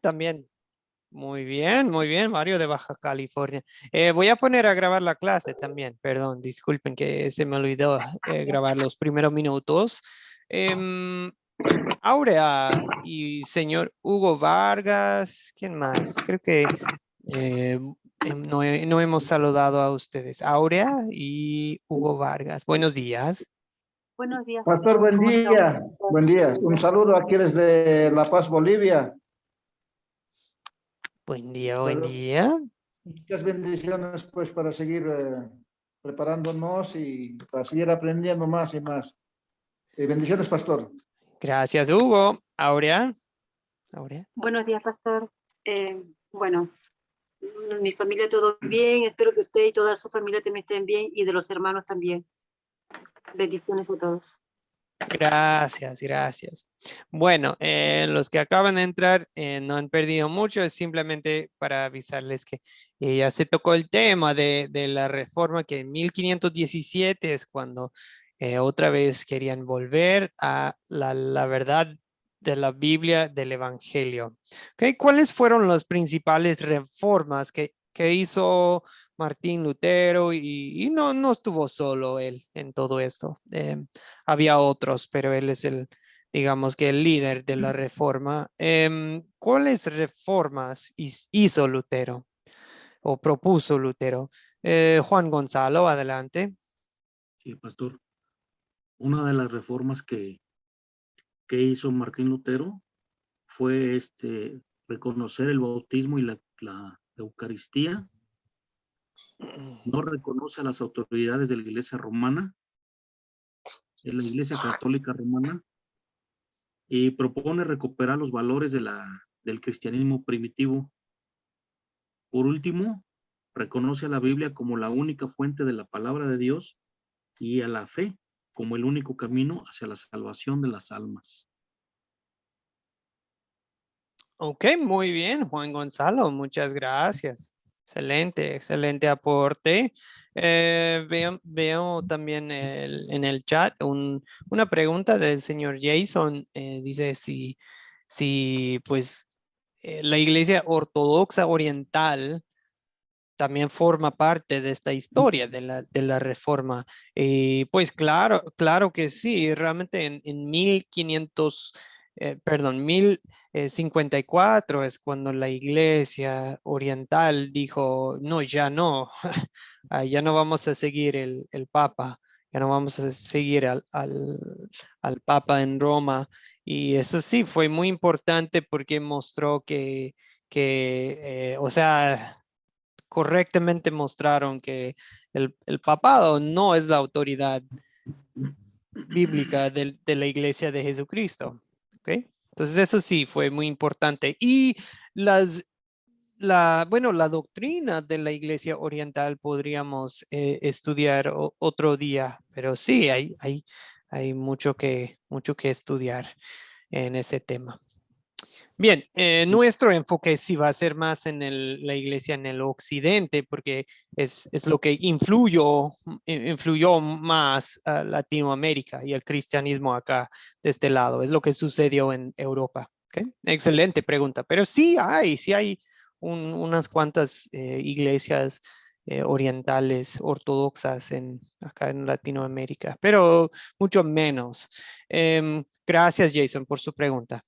También. Muy bien, Mario de Baja California. Voy a poner a grabar la clase también, perdón, disculpen que se me olvidó grabar los primeros minutos. Em, Aurea y señor Hugo Vargas, ¿quién más? Creo que eh, no hemos saludado a ustedes. Aurea y Hugo Vargas, buenos días. Buenos días, Pastor, pastor. buen ¿Cómo está? día. Buen día. Un saludo aquí desde La Paz, Bolivia. Buen día, buen Pues, día. muchas bendiciones pues para seguir preparándonos y para seguir aprendiendo más y más. Bendiciones, Pastor. Gracias, Hugo. Aurea. Aurea. Buenos días, pastor. Bueno, mi familia todo bien. Espero que usted y toda su familia también estén bien y de los hermanos también. Bendiciones a todos. Gracias, gracias. Bueno, los que acaban de entrar no han perdido mucho, es simplemente para avisarles que ya se tocó el tema de la reforma que en 1517 es cuando otra vez querían volver a la verdad de la Biblia, del Evangelio. ¿Ok? ¿Cuáles fueron las principales reformas que hizo Martín Lutero? Y no estuvo solo él en todo esto. Había otros, pero él es digamos que el líder de la reforma. ¿Cuáles reformas hizo Lutero o propuso Lutero? Juan Gonzalo, adelante. Sí, pastor. Una de las reformas que hizo Martín Lutero fue reconocer el bautismo y la Eucaristía. No reconoce a las autoridades de la Iglesia romana, de la Iglesia Católica Romana, y propone recuperar los valores del cristianismo primitivo. Por último, reconoce a la Biblia como la única fuente de la palabra de Dios y a la fe como el único camino hacia la salvación de las almas. Ok, muy bien, Juan Gonzalo, muchas gracias. Excelente, excelente aporte. Veo también en el chat una pregunta del señor Jason. Dice si pues la Iglesia Ortodoxa Oriental también forma parte de esta historia de la reforma. Pues claro, claro que sí, realmente en 1500, perdón, 1054 es cuando la iglesia oriental dijo, no, ya no, ya no vamos a seguir el papa, ya no vamos a seguir al papa en Roma. Y eso sí, fue muy importante porque mostró o sea, correctamente mostraron que el papado no es la autoridad bíblica de la iglesia de Jesucristo. ¿Ok? Entonces eso sí fue muy importante. Y bueno, la doctrina de la iglesia oriental podríamos estudiar otro día, pero sí, hay mucho que estudiar en ese tema. Bien, nuestro enfoque sí va a ser más en la iglesia en el occidente, porque es lo que influyó más a Latinoamérica y el cristianismo acá de este lado. Es lo que sucedió en Europa. ¿Ok? Excelente pregunta. Pero sí hay unas cuantas iglesias orientales ortodoxas acá en Latinoamérica, pero mucho menos. Gracias, Jason, por su pregunta.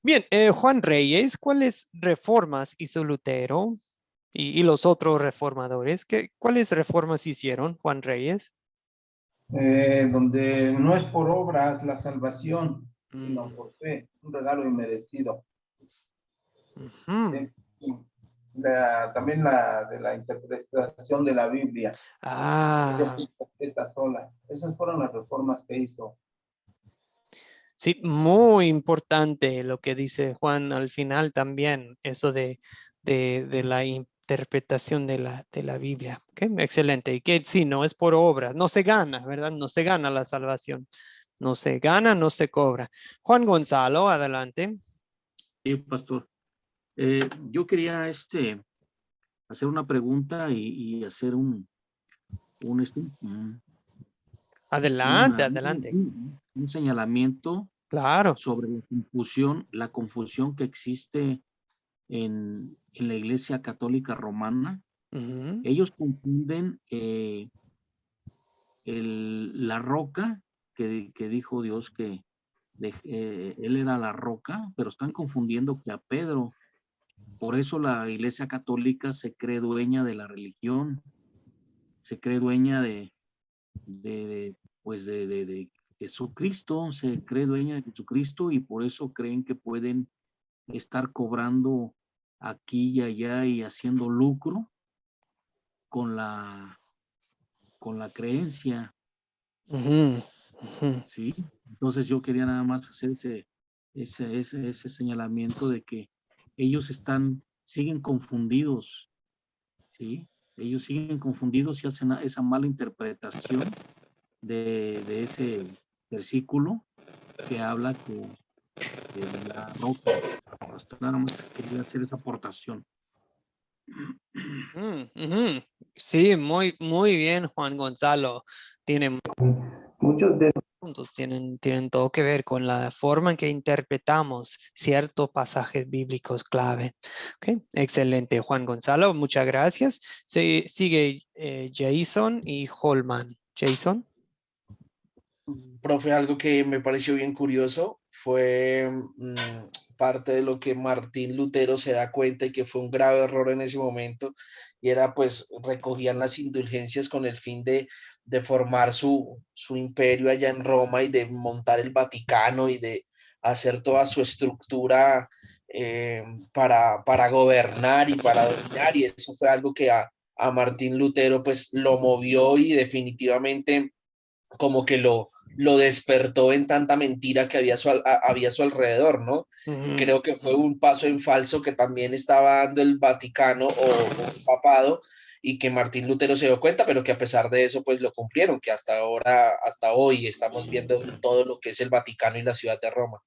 Bien, Juan Reyes, ¿cuáles reformas hizo Lutero y los otros reformadores? ¿Cuáles reformas hicieron, Juan Reyes? Donde no es por obras la salvación, sino por fe, un regalo inmerecido. Ujú. También la de la interpretación de la Biblia. Ella se interpreta sola. Esas fueron las reformas que hizo. Sí, muy importante lo que dice Juan al final también, eso de la interpretación de la Biblia. ¿Okay? Excelente. Y que sí, no es por obras, no se gana, ¿verdad? No se gana la salvación. No se gana, no se cobra. Juan Gonzalo, adelante. Sí, pastor. Yo quería hacer una pregunta y hacer un Adelante, adelante. señalamiento Claro. sobre la confusión que existe en la Iglesia Católica Romana. Ujú. Ellos confunden la roca que dijo Dios que él era la roca, pero están confundiendo que a Pedro. Por eso la Iglesia Católica se cree dueña de la religión, se cree dueña de Jesucristo, se cree dueña de Jesucristo, y por eso creen que pueden estar cobrando aquí y allá y haciendo lucro con la creencia. Ujú, ujú. ¿Sí? Entonces yo quería nada más hacer ese señalamiento de que ellos siguen confundidos, ¿sí? Ellos siguen confundidos y hacen esa mala interpretación de ese versículo que habla de la roca. Hasta nada más quería hacer esa aportación. Ujú. Sí, muy bien, Juan Gonzalo. Tienen Muchos de puntos, tienen todo que ver con la forma en que interpretamos ciertos pasajes bíblicos clave. Ok, excelente, Juan Gonzalo, muchas gracias. Sigue Jason y Holman. Jason. Profe, algo que me pareció bien curioso fue parte de lo que Martín Lutero se da cuenta y que fue un grave error en ese momento, y era pues recogían las indulgencias con el fin de formar su imperio allá en Roma y de montar el Vaticano y de hacer toda su estructura para gobernar y para dominar, y eso fue algo que a Martín Lutero pues lo movió y definitivamente como que lo despertó en tanta mentira que había había a su alrededor, ¿no? Ujú. Creo que fue un paso en falso que también estaba dando el Vaticano o el papado, y que Martín Lutero se dio cuenta, pero que a pesar de eso, pues lo cumplieron, que hasta ahora, hasta hoy, estamos viendo todo lo que es el Vaticano y la ciudad de Roma.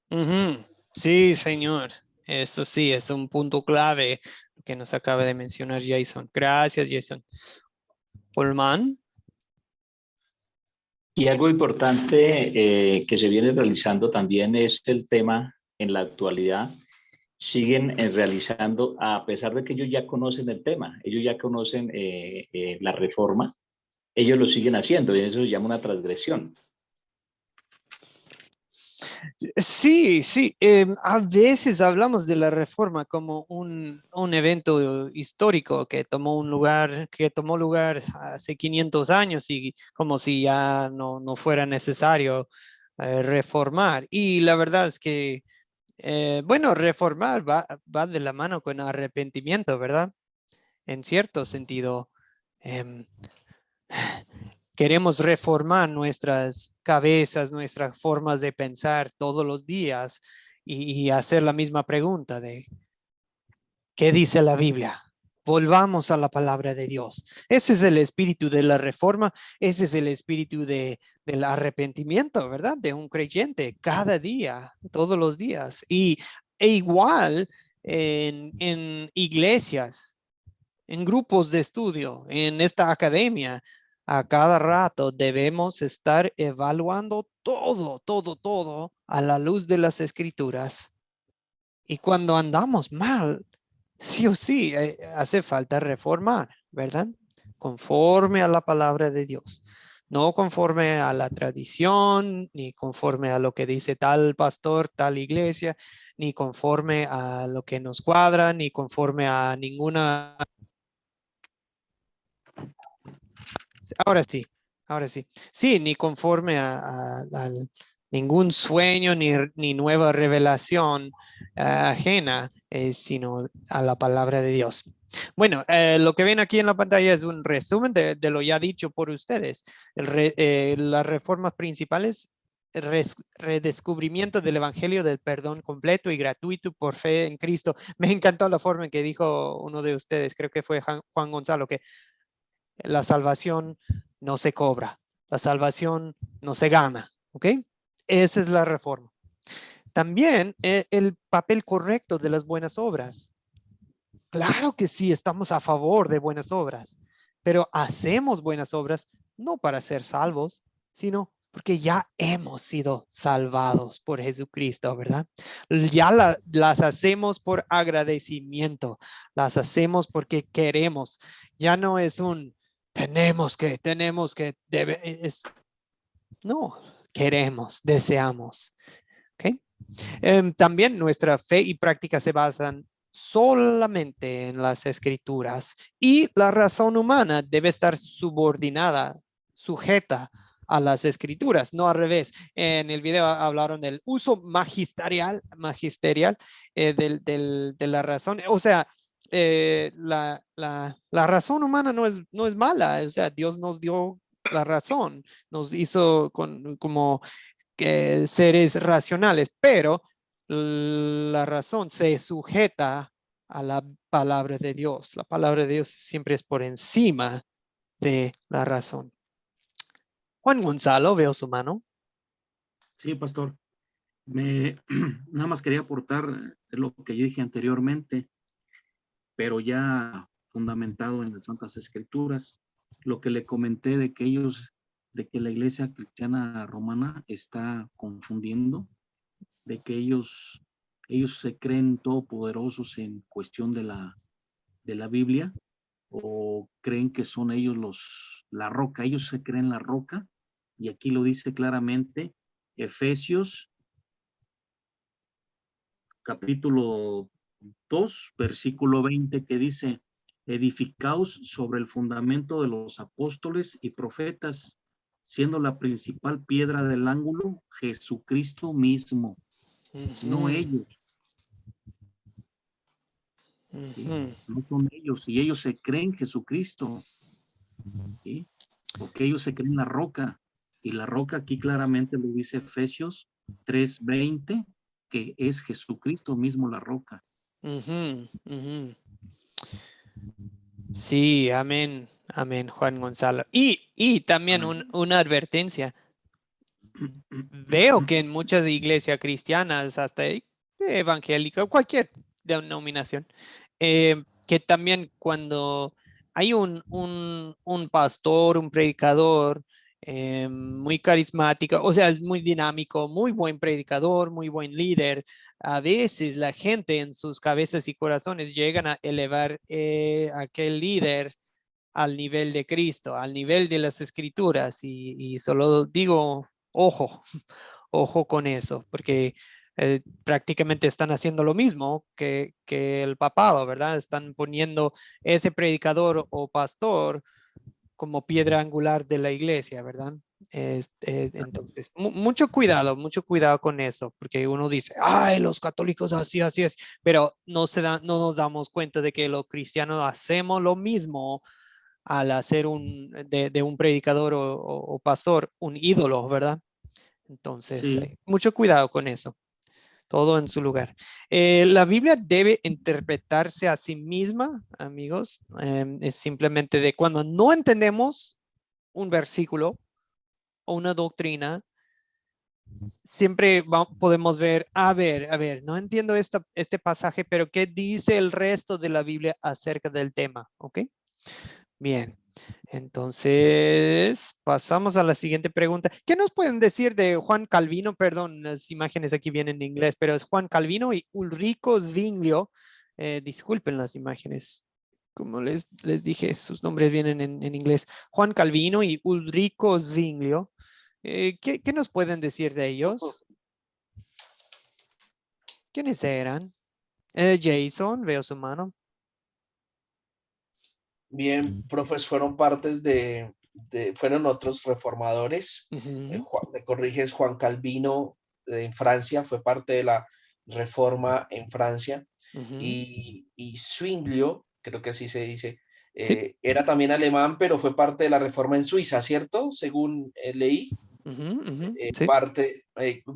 Ujú. Sí, señor. Eso sí, es un punto clave que nos acaba de mencionar Jason. Gracias, Jason. Holman. Y algo importante que se viene realizando también es el tema en la actualidad. Siguen realizando, a pesar de que ellos ya conocen el tema, ellos ya conocen la reforma, ellos lo siguen haciendo y eso se llama una transgresión. Sí, sí. A veces hablamos de la reforma como un evento histórico que tomó lugar hace 500 años y como si ya no fuera necesario reformar. Y la verdad es que, bueno, reformar va de la mano con arrepentimiento, ¿verdad? En cierto sentido. em, Queremos reformar nuestras cabezas, nuestras formas de pensar todos los días y hacer la misma pregunta de ¿qué dice la Biblia? Volvamos a la palabra de Dios. Ese es el espíritu de la reforma, ese es el espíritu del arrepentimiento, ¿verdad? De un creyente cada día, todos los días. E igual en iglesias, en grupos de estudio, en esta academia, a cada rato debemos estar evaluando todo a la luz de las escrituras. Y cuando andamos mal, sí o sí, hace falta reformar, ¿verdad? Conforme a la palabra de Dios. No conforme a la tradición, ni conforme a lo que dice tal pastor, tal iglesia, ni conforme a lo que nos cuadra, ni conforme a ninguna. Ahora sí, ahora sí. Sí, ni conforme a ningún sueño ni nueva revelación ajena, sino a la palabra de Dios. Bueno, lo que ven aquí en la pantalla es un resumen de lo ya dicho por ustedes. Las reformas principales: redescubrimiento del Evangelio del perdón completo y gratuito por fe en Cristo. Me encantó la forma en que dijo uno de ustedes, creo que fue Juan Gonzalo, que la salvación no se cobra, la salvación no se gana, ¿ok? Esa es la reforma. También el papel correcto de las buenas obras. Claro que sí, estamos a favor de buenas obras, pero hacemos buenas obras no para ser salvos, sino Porque ya hemos sido salvados por Jesucristo, ¿verdad? Ya las hacemos por agradecimiento, las hacemos porque queremos. Ya no es un tenemos que, no, queremos, deseamos. ¿Ok? También nuestra fe y práctica se basan solamente en las escrituras y la razón humana debe estar subordinada, sujeta a las escrituras, no al revés. En el video hablaron del uso magisterial de la razón. O sea, la razón humana no es mala. O sea, Dios nos dio la razón, nos hizo como seres racionales, pero la razón se sujeta a la palabra de Dios. La palabra de Dios siempre es por encima de la razón. Juan Gonzalo, veo su mano. Sí, pastor. Nada más quería aportar lo que yo dije anteriormente, pero ya fundamentado en las Santas Escrituras, lo que le comenté de que la Iglesia Cristiana Romana está confundiendo, de que ellos se creen todopoderosos en cuestión de la Biblia, o creen que son ellos la roca. Ellos se creen la roca, y aquí lo dice claramente Efesios capítulo 2, versículo 20, que dice: edificaos sobre el fundamento de los apóstoles y profetas, siendo la principal piedra del ángulo Jesucristo mismo, no ellos. ¿Sí? No son ellos, y ellos se creen Jesucristo, ¿sí? Porque ellos se creen la roca, y la roca aquí claramente lo dice Efesios 3:20, que es Jesucristo mismo la roca. Sí, amén, amén, Juan Gonzalo. Y también una advertencia. Veo que en muchas iglesias cristianas, hasta evangélica, cualquier denominación, que también cuando hay un pastor, un predicador muy carismático, o sea, es muy dinámico, muy buen predicador, muy buen líder, a veces la gente en sus cabezas y corazones llegan a elevar a aquel líder al nivel de Cristo, al nivel de las escrituras, y solo digo, ojo, ojo con eso, porque prácticamente están haciendo lo mismo que el papado, ¿verdad? Están poniendo ese predicador o pastor como piedra angular de la iglesia, ¿verdad? Entonces, mucho cuidado con eso, porque uno dice, ay, los católicos así es, pero no nos damos cuenta de que los cristianos hacemos lo mismo al hacer de un predicador o pastor un ídolo, ¿verdad? Entonces, Sí. mucho cuidado con eso. Todo en su lugar. La Biblia debe interpretarse a sí misma, amigos. Es simplemente de cuando no entendemos un versículo o una doctrina, siempre podemos ver, a ver, no entiendo este pasaje, pero ¿qué dice el resto de la Biblia acerca del tema? ¿Ok? Bien. Entonces, pasamos a la siguiente pregunta. ¿Qué nos pueden decir de Juan Calvino? Perdón, las imágenes aquí vienen en inglés, pero es Juan Calvino y Ulrico Zwinglio. Disculpen las imágenes. Como les dije, sus nombres vienen en inglés. Juan Calvino y Ulrico Zwinglio. ¿Qué nos pueden decir de ellos? ¿Quiénes eran? Jason, veo su mano. Bien, profes, fueron partes fueron otros reformadores. Me corriges, Juan Calvino en Francia fue parte de la reforma en Francia. Y Zwinglio, creo que así se dice, Sí. era también alemán, pero fue parte de la reforma en Suiza, ¿cierto? Según leí. Sí.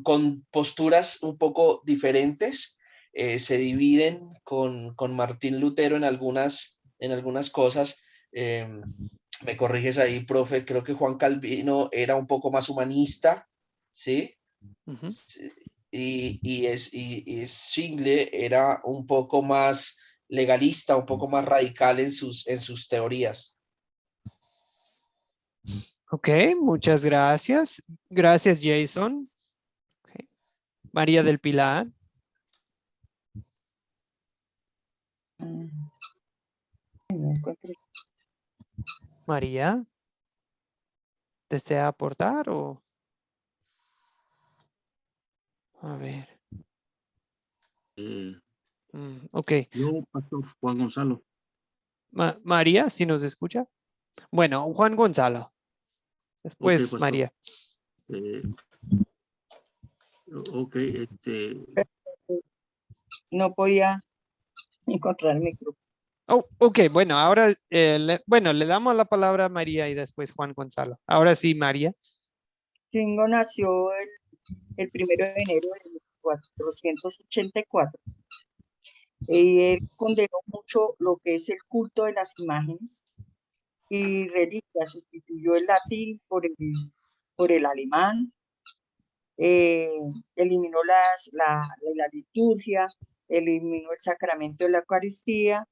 Con posturas un poco diferentes, se dividen con Martín Lutero en algunas cosas. Me corriges ahí, profe, creo que Juan Calvino era un poco más humanista, ¿sí? Y Zwingli era un poco más legalista, un poco más radical en sus teorías. Ok, muchas gracias. Gracias, Jason. Okay. María del Pilar. María, ¿desea aportar o? A ver. Ok. Yo, Pastor Juan Gonzalo. María, ¿sí nos escucha? Bueno, Juan Gonzalo. Ok, Después, Pastor. María. Ok, No podía encontrar mi grupo. Oh, ok, bueno, ahora, le damos la palabra a María y después Juan Gonzalo. Ahora sí, María. Kingo nació el 1 de enero de 1484. Y él condenó mucho lo que es el culto de las imágenes y religias, sustituyó el latín por el alemán, eliminó la liturgia, eliminó el sacramento de la Eucaristía,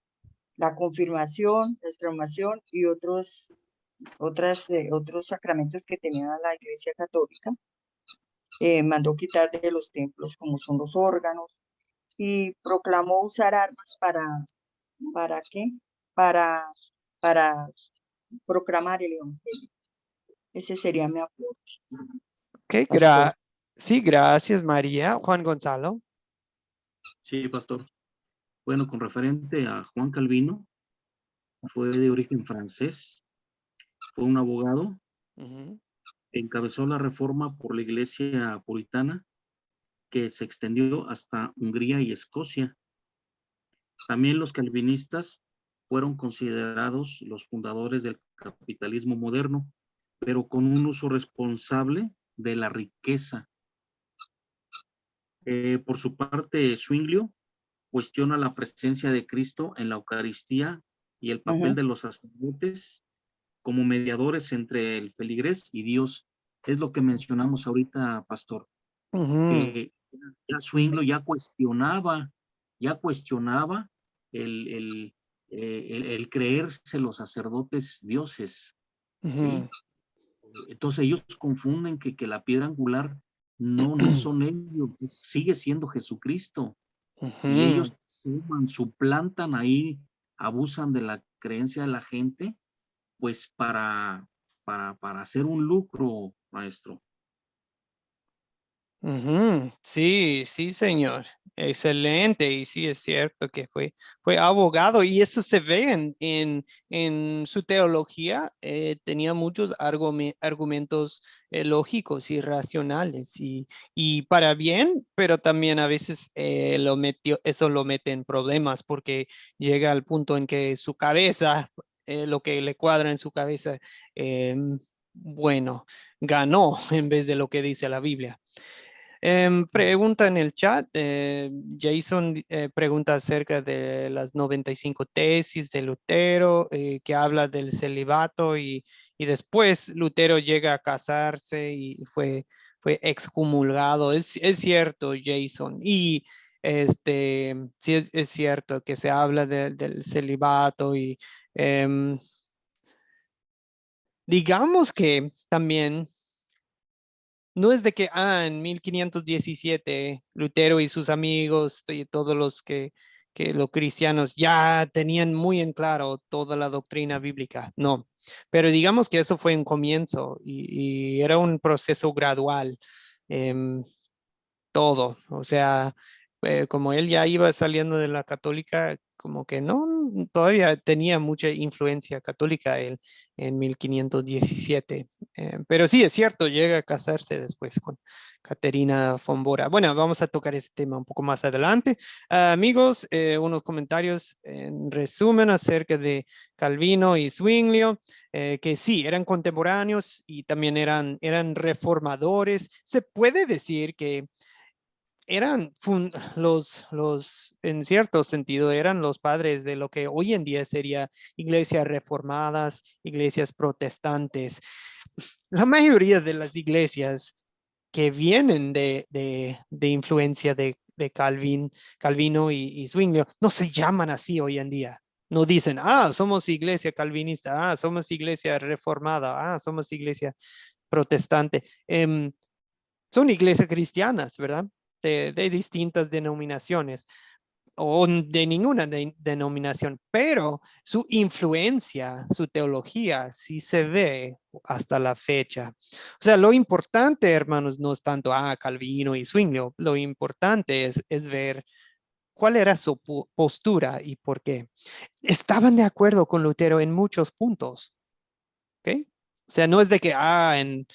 la confirmación, la extremación y otros sacramentos que tenía la Iglesia Católica. Mandó quitar de los templos como son los órganos y proclamó usar armas ¿para qué? Para proclamar el evangelio. Ese sería mi aporte. Ok, Pastor. sí, gracias, María. Juan Gonzalo. Sí, Pastor. Bueno, con referente a Juan Calvino, fue de origen francés, fue un abogado, encabezó la reforma por la iglesia puritana que se extendió hasta Hungría y Escocia. También los calvinistas fueron considerados los fundadores del capitalismo moderno, pero con un uso responsable de la riqueza. Por su parte, Zwinglio cuestiona la presencia de Cristo en la Eucaristía y el papel de los sacerdotes como mediadores entre el feligrés y Dios. Es lo que mencionamos ahorita, Pastor, que ya Zwinglio ya cuestionaba el creerse los sacerdotes dioses, ¿sí? Entonces ellos confunden que la piedra angular no son ellos, sigue siendo Jesucristo. Y ellos suplantan ahí, abusan de la creencia de la gente, pues para hacer un lucro, maestro. Sí, sí, señor. Excelente. Y sí, es cierto que fue abogado y eso se ve en su teología. Tenía muchos argumentos lógicos y racionales y para bien, pero también a veces eso lo mete en problemas porque llega al punto en que su cabeza, lo que le cuadra en su cabeza, bueno, ganó en vez de lo que dice la Biblia. Pregunta en el chat, Jason pregunta acerca de las 95 tesis de Lutero, que habla del celibato y después Lutero llega a casarse y fue excomulgado. Es cierto, Jason, y sí es cierto que se habla del celibato y digamos que también no es de que, en 1517 Lutero y sus amigos y todos los cristianos ya tenían muy en claro toda la doctrina bíblica. No, pero digamos que eso fue un comienzo y era un proceso gradual. Todo, o sea, como él ya iba saliendo de la católica, como que no, todavía tenía mucha influencia católica él en 1517. Pero sí, es cierto, llega a casarse después con Caterina von Bora. Bueno, vamos a tocar ese tema un poco más adelante. Amigos, unos comentarios en resumen acerca de Calvino y Zwinglio, que sí, eran contemporáneos y también eran reformadores. Se puede decir que eran en cierto sentido, eran los padres de lo que hoy en día sería iglesias reformadas, iglesias protestantes. La mayoría de las iglesias que vienen de influencia de Calvino y Zwinglio no se llaman así hoy en día. No dicen, somos iglesia calvinista, somos iglesia reformada, somos iglesia protestante. Son iglesias cristianas, ¿verdad? De distintas denominaciones o de ninguna denominación, pero su influencia, su teología, sí se ve hasta la fecha. O sea, lo importante, hermanos, no es tanto Calvino y Zwingli, lo importante es ver cuál era su postura y por qué. Estaban de acuerdo con Lutero en muchos puntos, ¿ok? O sea, no es de que, en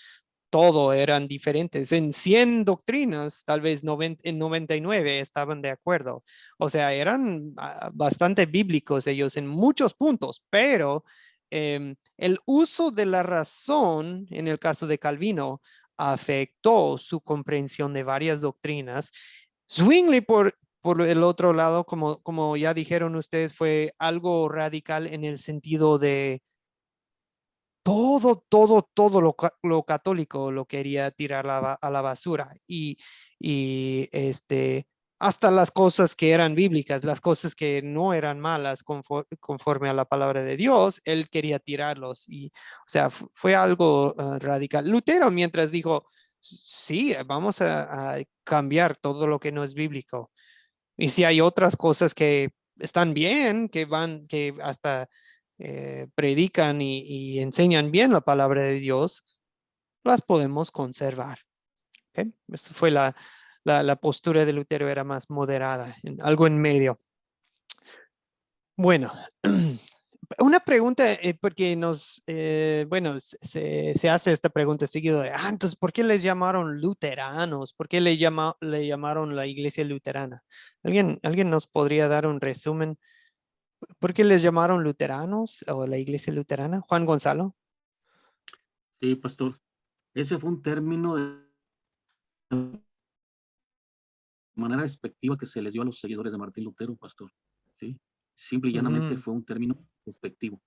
todo eran diferentes. En 100 doctrinas, tal vez en 99 estaban de acuerdo. O sea, eran bastante bíblicos ellos en muchos puntos, pero el uso de la razón, en el caso de Calvino, afectó su comprensión de varias doctrinas. Zwingli, por el otro lado, como ya dijeron ustedes, fue algo radical en el sentido de todo lo católico lo quería tirar a la basura y hasta las cosas que eran bíblicas, las cosas que no eran malas conforme a la palabra de Dios, él quería tirarlos y, o sea, fue algo radical. Lutero, mientras dijo, sí, vamos a cambiar todo lo que no es bíblico. Y si hay otras cosas que están bien, que hasta predican y enseñan bien la palabra de Dios, las podemos conservar. ¿Okay? Esa fue la postura de Lutero, era más moderada, algo en medio. Bueno, una pregunta, porque se hace esta pregunta seguido de, entonces, ¿por qué les llamaron luteranos? ¿Por qué le llamaron la iglesia luterana? ¿Alguien nos podría dar un resumen? ¿Por qué les llamaron luteranos o la iglesia luterana? Juan Gonzalo. Sí, pastor. Ese fue un término de manera despectiva que se les dio a los seguidores de Martín Lutero, pastor. ¿Sí? Simple y llanamente fue un término despectivo.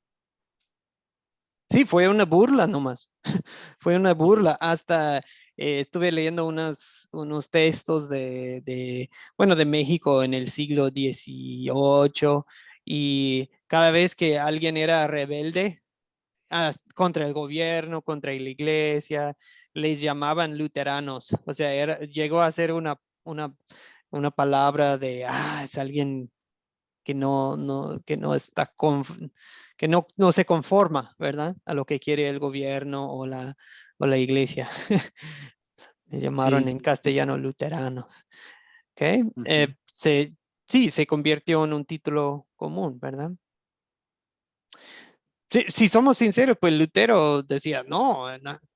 Sí, fue una burla nomás. Fue una burla. Hasta estuve leyendo unos textos de México en el siglo XVIII y cada vez que alguien era rebelde contra el gobierno, contra la iglesia, les llamaban luteranos. O sea, llegó a ser una palabra de, es alguien que no está que no se conforma, ¿verdad? A lo que quiere el gobierno o la iglesia. Le llamaron en castellano luteranos. ¿Okay? Se convirtió en un título común, ¿verdad? Si somos sinceros, pues Lutero decía,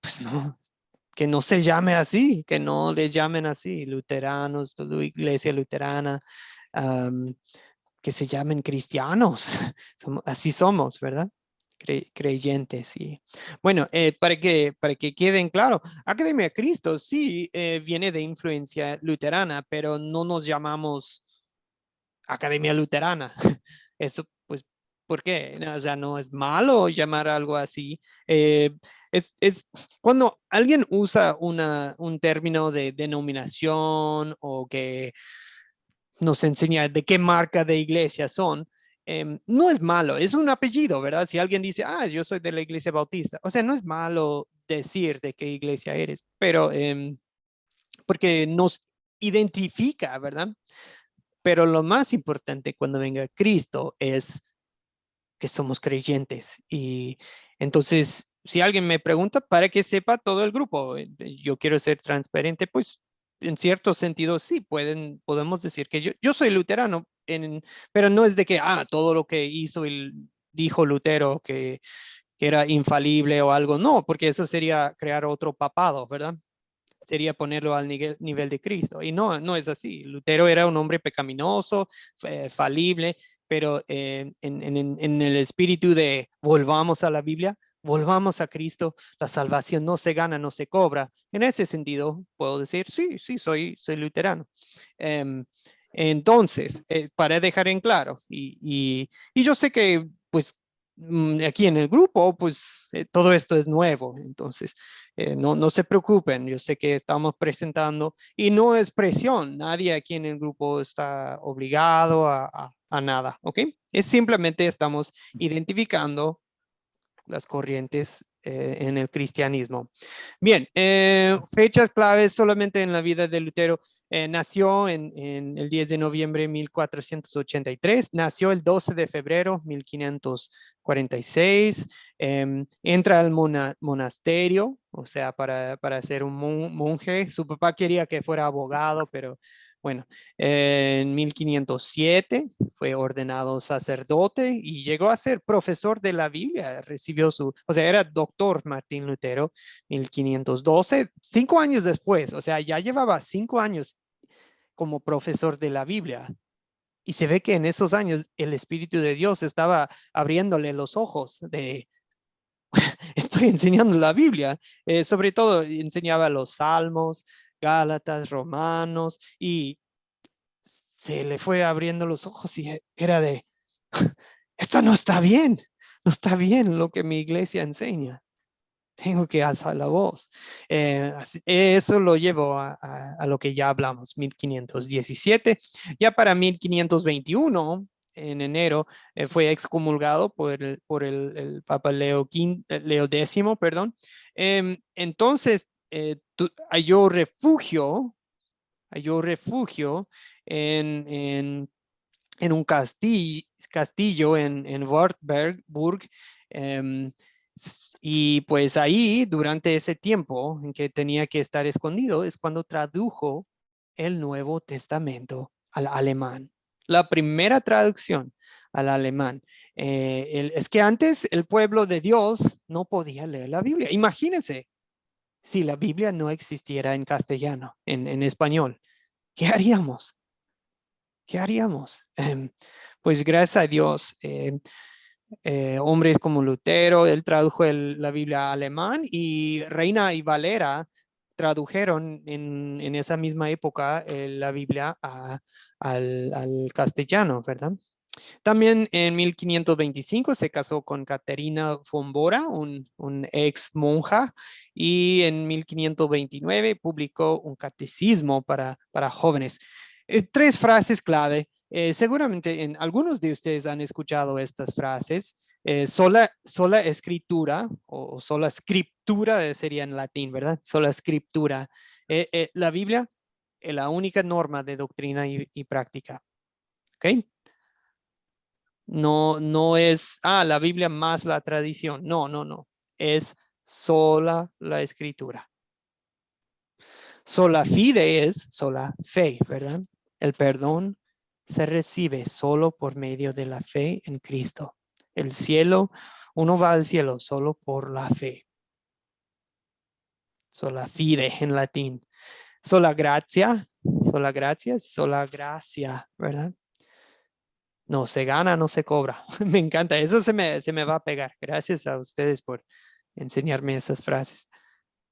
pues no, que no se llame así, que no les llamen así, luteranos, iglesia luterana, que se llamen cristianos. Así somos, ¿verdad? Creyentes. Y bueno, para que queden claro, Academia de Cristo sí viene de influencia luterana, pero no nos llamamos Academia Luterana. Eso, pues, ¿por qué? O sea, no es malo llamar algo así. Es cuando alguien usa un término de denominación o que nos enseña de qué marca de iglesia son, no es malo, es un apellido, ¿verdad? Si alguien dice, yo soy de la iglesia bautista, o sea, no es malo decir de qué iglesia eres, pero porque nos identifica, ¿verdad? Pero lo más importante cuando venga Cristo es que somos creyentes. Y entonces, si alguien me pregunta, para que sepa todo el grupo, yo quiero ser transparente, pues en cierto sentido sí, podemos decir que yo soy luterano, pero no es de que, todo lo que hizo y dijo Lutero que era infalible o algo, no, porque eso sería crear otro papado, ¿verdad? Sería ponerlo al nivel de Cristo. Y no es así. Lutero era un hombre pecaminoso, falible, pero en el espíritu de volvamos a la Biblia, volvamos a Cristo, la salvación no se gana, no se cobra. En ese sentido, puedo decir, sí, soy luterano. Entonces, para dejar en claro, y yo sé que, pues, aquí en el grupo, pues todo esto es nuevo, entonces no se preocupen, yo sé que estamos presentando y no es presión, nadie aquí en el grupo está obligado a nada, ¿ok? Es simplemente estamos identificando las corrientes en el cristianismo. Bien, fechas claves solamente en la vida de Lutero. Nació en el 10 de noviembre de 1483, nació el 12 de febrero 1546, entra al monasterio, o sea, para ser un monje. Su papá quería que fuera abogado, pero bueno, en 1507 fue ordenado sacerdote y llegó a ser profesor de la Biblia. Recibió o sea, era doctor Martín Lutero, 1512, 5 años después, o sea, ya llevaba 5 años como profesor de la Biblia. Y se ve que en esos años el Espíritu de Dios estaba abriéndole los ojos de, estoy enseñando la Biblia. Sobre todo enseñaba los Salmos, Gálatas, Romanos, y se le fue abriendo los ojos y era de, esto no está bien lo que mi iglesia enseña. Tengo que alzar la voz. Eso lo llevo a lo que ya hablamos, 1517. Ya para 1521, en enero, fue excomulgado por el Papa Leo X, perdón. Entonces, halló refugio en un castillo en Wartburg. Y pues ahí, durante ese tiempo en que tenía que estar escondido, es cuando tradujo el Nuevo Testamento al alemán. La primera traducción al alemán. Es que antes el pueblo de Dios no podía leer la Biblia. Imagínense si la Biblia no existiera en castellano, en español. ¿Qué haríamos? ¿Qué haríamos? Pues gracias a Dios, hombres como Lutero, él tradujo la Biblia al alemán, y Reina y Valera tradujeron en esa misma época la Biblia al castellano, ¿verdad? También en 1525 se casó con Caterina von Bora, un ex monja, y en 1529 publicó un catecismo para jóvenes. 3 frases clave. Seguramente algunos de ustedes han escuchado estas frases. Sola escritura o sola scriptura sería en latín, ¿verdad? Sola scriptura. La Biblia es la única norma de doctrina y práctica. ¿Ok? No es, la Biblia más la tradición. No. Es sola la escritura. Sola fide es sola fe, ¿verdad? El perdón se recibe solo por medio de la fe en Cristo. El cielo, uno va al cielo solo por la fe. Sola fide en latín. Sola gracia, sola gracia, ¿verdad? No se gana, no se cobra. Me encanta. Eso se me va a pegar. Gracias a ustedes por enseñarme esas frases.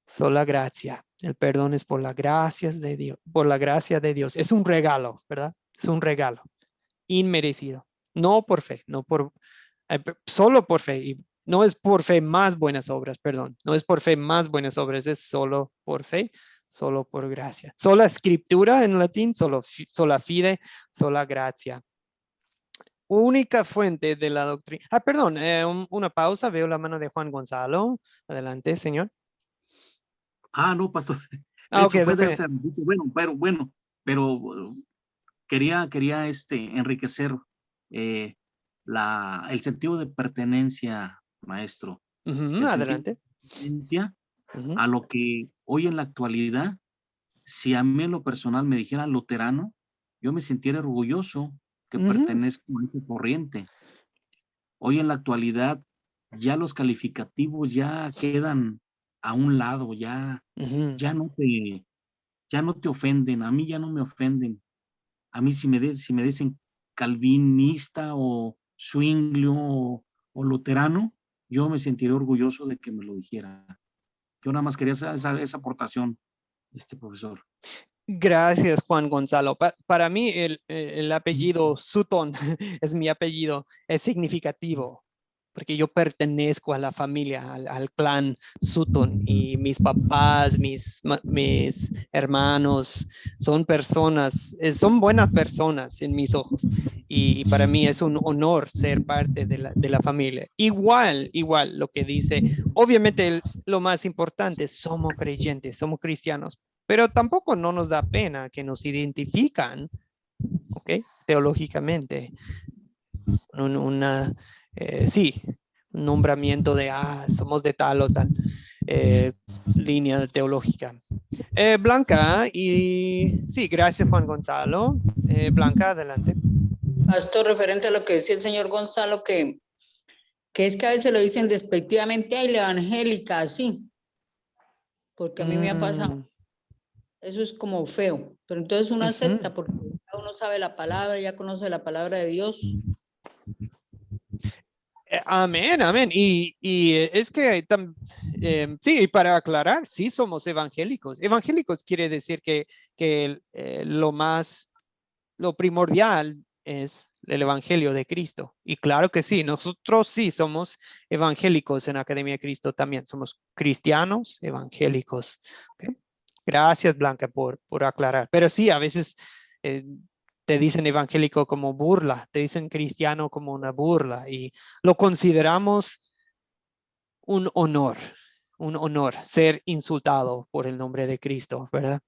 Sola gracia. El perdón es por la gracia de Dios. Por la gracia de Dios. Es un regalo, ¿verdad? Es un regalo. Inmerecido. No por fe, solo por fe. Y no es por fe más buenas obras, perdón. No es por fe más buenas obras. Es solo por fe, solo por gracia. Sola escritura en latín, sola fide, sola gracia. Única fuente de la doctrina. Perdón, una pausa. Veo la mano de Juan Gonzalo. Adelante, señor. No, pastor. Ok, Eso fue eso de fue. bueno, pero quería enriquecer el sentido de pertenencia, maestro. Adelante. Pertenencia a lo que hoy en la actualidad, si a mí en lo personal me dijeran luterano, yo me sintiera orgulloso que pertenezco a esa corriente. Hoy en la actualidad ya los calificativos ya quedan a un lado, ya no te ofenden, a mí ya no me ofenden. A mí si me dicen calvinista o zwinglio o luterano, yo me sentiré orgulloso de que me lo dijera. Yo nada más quería esa aportación, profesor. Gracias, Juan Gonzalo. Para mí el apellido Sutton es mi apellido, es significativo. porque yo pertenezco a la familia, al clan Sutton, y mis papás, mis hermanos, son personas, son buenas personas en mis ojos, y para mí es un honor ser parte de la familia. Igual lo que dice, obviamente lo más importante, somos creyentes, somos cristianos, pero tampoco no nos da pena que nos identifican, ¿ok? Teológicamente, sí, un nombramiento de, somos de tal o tal línea teológica. Blanca, y sí, gracias Juan Gonzalo. Blanca, adelante. Pastor, referente a lo que decía el señor Gonzalo, que es que a veces lo dicen despectivamente, ay, la evangélica, sí, porque a mí me ha pasado. Eso es como feo, pero entonces uno acepta porque uno sabe la palabra, ya conoce la palabra de Dios. Amén, amén. Y es que, sí, para aclarar, sí somos evangélicos. Evangélicos quiere decir que lo primordial es el evangelio de Cristo. Y claro que sí, nosotros sí somos evangélicos en Academia de Cristo también. Somos cristianos evangélicos. ¿Okay? Gracias, Blanca, por aclarar. Pero sí, a veces te dicen evangélico como burla, te dicen cristiano como una burla, y lo consideramos un honor ser insultado por el nombre de Cristo, ¿verdad?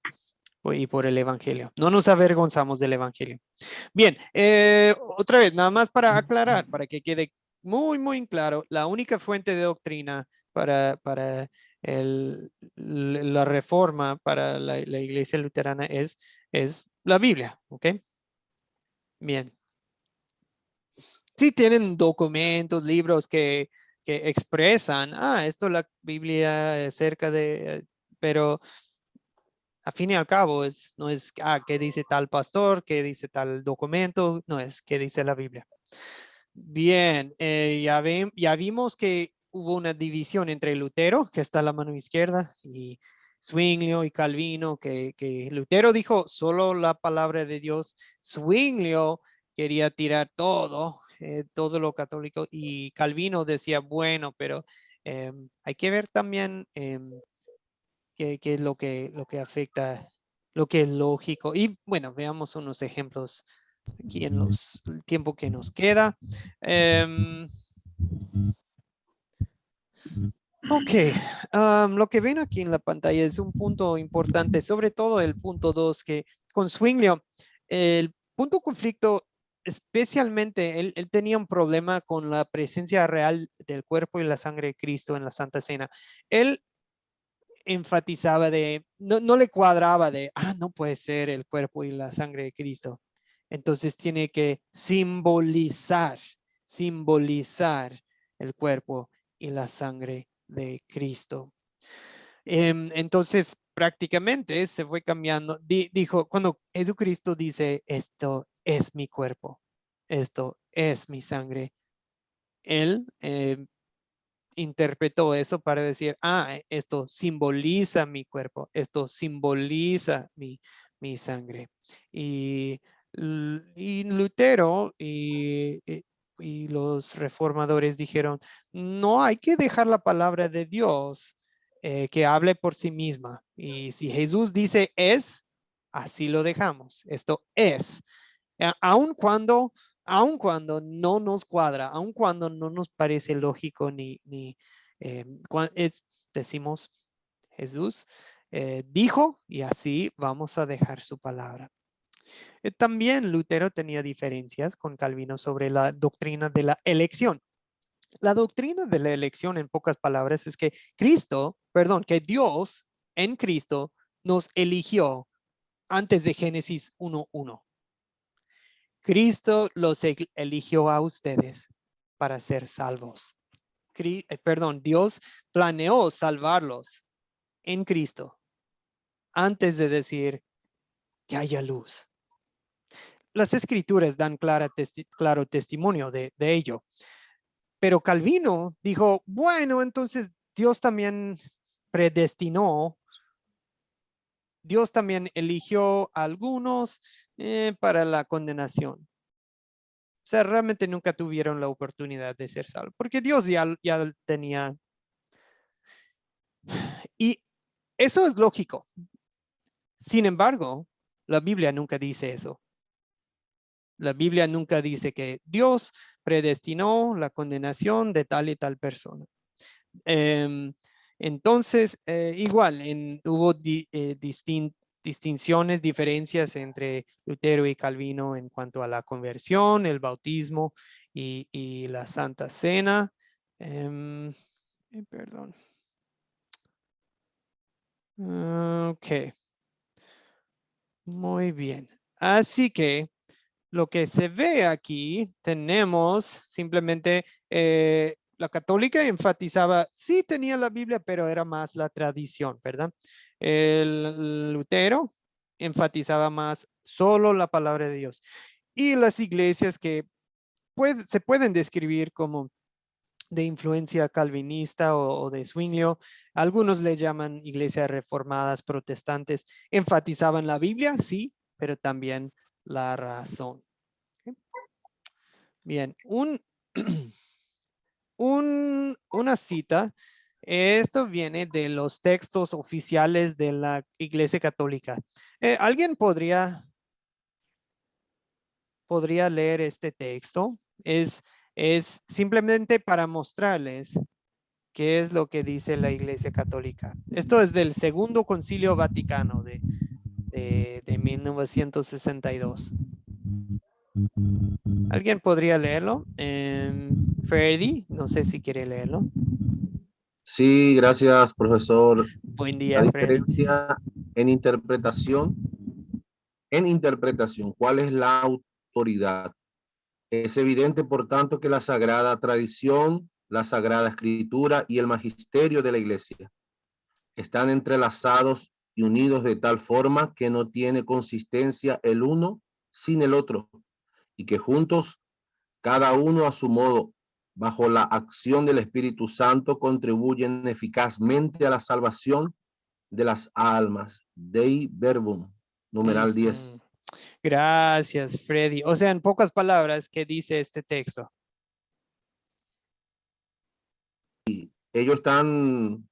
Y por el evangelio. No nos avergonzamos del evangelio. Bien, otra vez, nada más para aclarar, para que quede muy, muy claro, la única fuente de doctrina para la reforma para la iglesia luterana es la Biblia, ¿ok? Bien. Sí tienen documentos, libros que expresan, esto la Biblia acerca de, pero a fin y al cabo no es, qué dice tal pastor, qué dice tal documento, no es qué dice la Biblia. Bien, ya vimos que hubo una división entre Lutero, que está a la mano izquierda, y Zwinglio y Calvino, que Lutero dijo solo la palabra de Dios. Zwinglio quería tirar todo lo católico, y Calvino decía, bueno, pero hay que ver también qué es lo que afecta, lo que es lógico. Y bueno, veamos unos ejemplos aquí en el tiempo que nos queda. Ok, lo que ven aquí en la pantalla es un punto importante, sobre todo el punto 2, que con Zwinglio, el punto conflicto, especialmente él tenía un problema con la presencia real del cuerpo y la sangre de Cristo en la Santa Cena. Él enfatizaba no le cuadraba no puede ser el cuerpo y la sangre de Cristo. Entonces tiene que simbolizar el cuerpo y la sangre de Cristo. Entonces prácticamente se fue cambiando. Dijo, cuando Jesucristo dice, esto es mi cuerpo, esto es mi sangre, él interpretó eso para decir, esto simboliza mi cuerpo, esto simboliza mi sangre. Y Lutero y los reformadores dijeron, no hay que dejar la palabra de Dios que hable por sí misma. Y si Jesús dice es, así lo dejamos. Esto es. Aun cuando no nos cuadra, aun cuando no nos parece lógico decimos, Jesús dijo, y así vamos a dejar su palabra. También Lutero tenía diferencias con Calvino sobre la doctrina de la elección. La doctrina de la elección, en pocas palabras, es que que Dios en Cristo nos eligió antes de Génesis 1:1. Cristo los eligió a ustedes para ser salvos. Dios planeó salvarlos en Cristo antes de decir que haya luz. Las escrituras dan claro testimonio de ello. Pero Calvino dijo, bueno, entonces Dios también predestinó, Dios también eligió a algunos para la condenación. O sea, realmente nunca tuvieron la oportunidad de ser salvos, porque Dios ya tenía. Y eso es lógico. Sin embargo, la Biblia nunca dice eso. La Biblia nunca dice que Dios predestinó la condenación de tal y tal persona. Entonces, igual, hubo distinciones, diferencias entre Lutero y Calvino en cuanto a la conversión, el bautismo y la Santa Cena. Perdón. Ok. Muy bien. Así que lo que se ve aquí, tenemos simplemente la católica enfatizaba, sí tenía la Biblia, pero era más la tradición, ¿verdad? El Lutero enfatizaba más solo la palabra de Dios. Y las iglesias que se pueden describir como de influencia calvinista o de Zwinglio, algunos le llaman iglesias reformadas protestantes, enfatizaban la Biblia, sí, pero también la razón. Bien, una cita. Esto viene de los textos oficiales de la Iglesia Católica. ¿Alguien podría leer este texto? Es simplemente para mostrarles qué es lo que dice la Iglesia Católica. Esto es del Segundo Concilio Vaticano de 1962. ¿Alguien podría leerlo? Freddy, no sé si quiere leerlo. Sí, gracias, profesor. Buen La día, Freddy. diferencia en interpretación, ¿cuál es la autoridad? Es evidente, por tanto, que la sagrada tradición, la sagrada escritura y el magisterio de la Iglesia están entrelazados y unidos de tal forma que no tiene consistencia el uno sin el otro, y que juntos, cada uno a su modo, bajo la acción del Espíritu Santo, contribuyen eficazmente a la salvación de las almas. Dei Verbum, numeral 10. Gracias, Freddy. O sea, en pocas palabras, ¿qué dice este texto? Ellos están,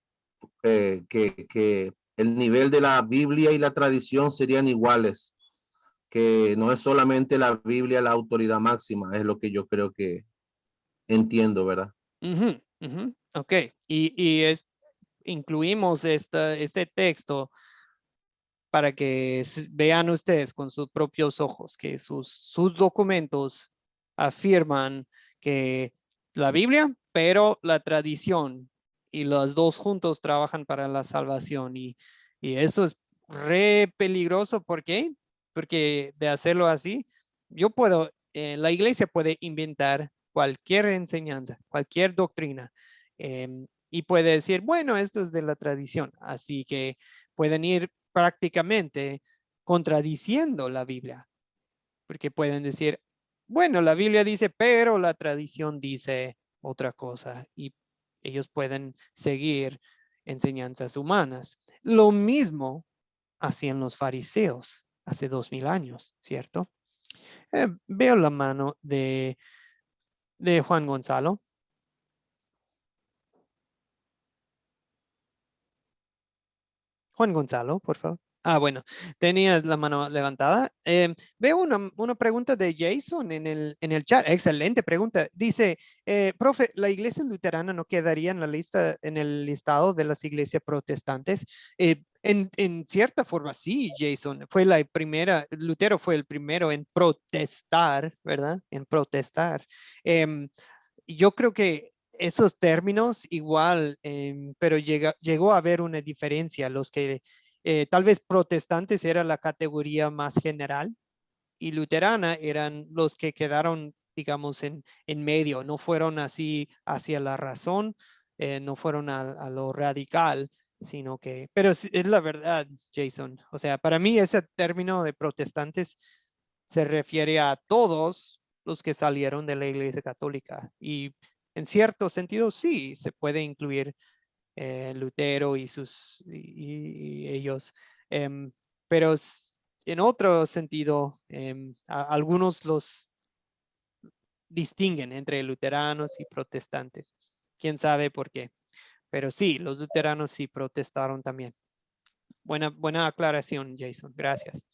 que el nivel de la Biblia y la tradición serían iguales, que no es solamente la Biblia la autoridad máxima, es lo que yo creo que entiendo, ¿verdad? Ok, incluimos este texto para que vean ustedes con sus propios ojos que sus documentos afirman que la Biblia, pero la tradición y los dos juntos trabajan para la salvación y eso es re peligroso. ¿Por qué? Porque de hacerlo así, la iglesia puede inventar cualquier enseñanza, cualquier doctrina, y puede decir, bueno, esto es de la tradición, así que pueden ir prácticamente contradiciendo la Biblia, porque pueden decir, bueno, la Biblia dice, pero la tradición dice otra cosa, y ellos pueden seguir enseñanzas humanas. Lo mismo hacían los fariseos hace 2000 años, ¿cierto? Veo la mano de Juan Gonzalo. Juan Gonzalo, por favor. Ah, bueno, tenías la mano levantada. Veo una pregunta de Jason en el chat. Excelente pregunta. Dice, profe, ¿la iglesia luterana no quedaría en la lista, en el listado de las iglesias protestantes? En cierta forma, sí, Jason. Lutero fue el primero en protestar, ¿verdad? En protestar. Yo creo que esos términos igual, pero llegó a haber una diferencia. Los que tal vez protestantes era la categoría más general y luterana eran los que quedaron, digamos, en medio, no fueron así hacia la razón, no fueron a lo radical, sino que, pero es la verdad, Jason. O sea, para mí ese término de protestantes se refiere a todos los que salieron de la Iglesia Católica y en cierto sentido sí se puede incluir Lutero y y ellos, pero en otro sentido algunos distinguen entre luteranos y protestantes. ¿Quién sabe por qué? Pero sí, los luteranos sí protestaron también. Buena aclaración, Jason. Gracias.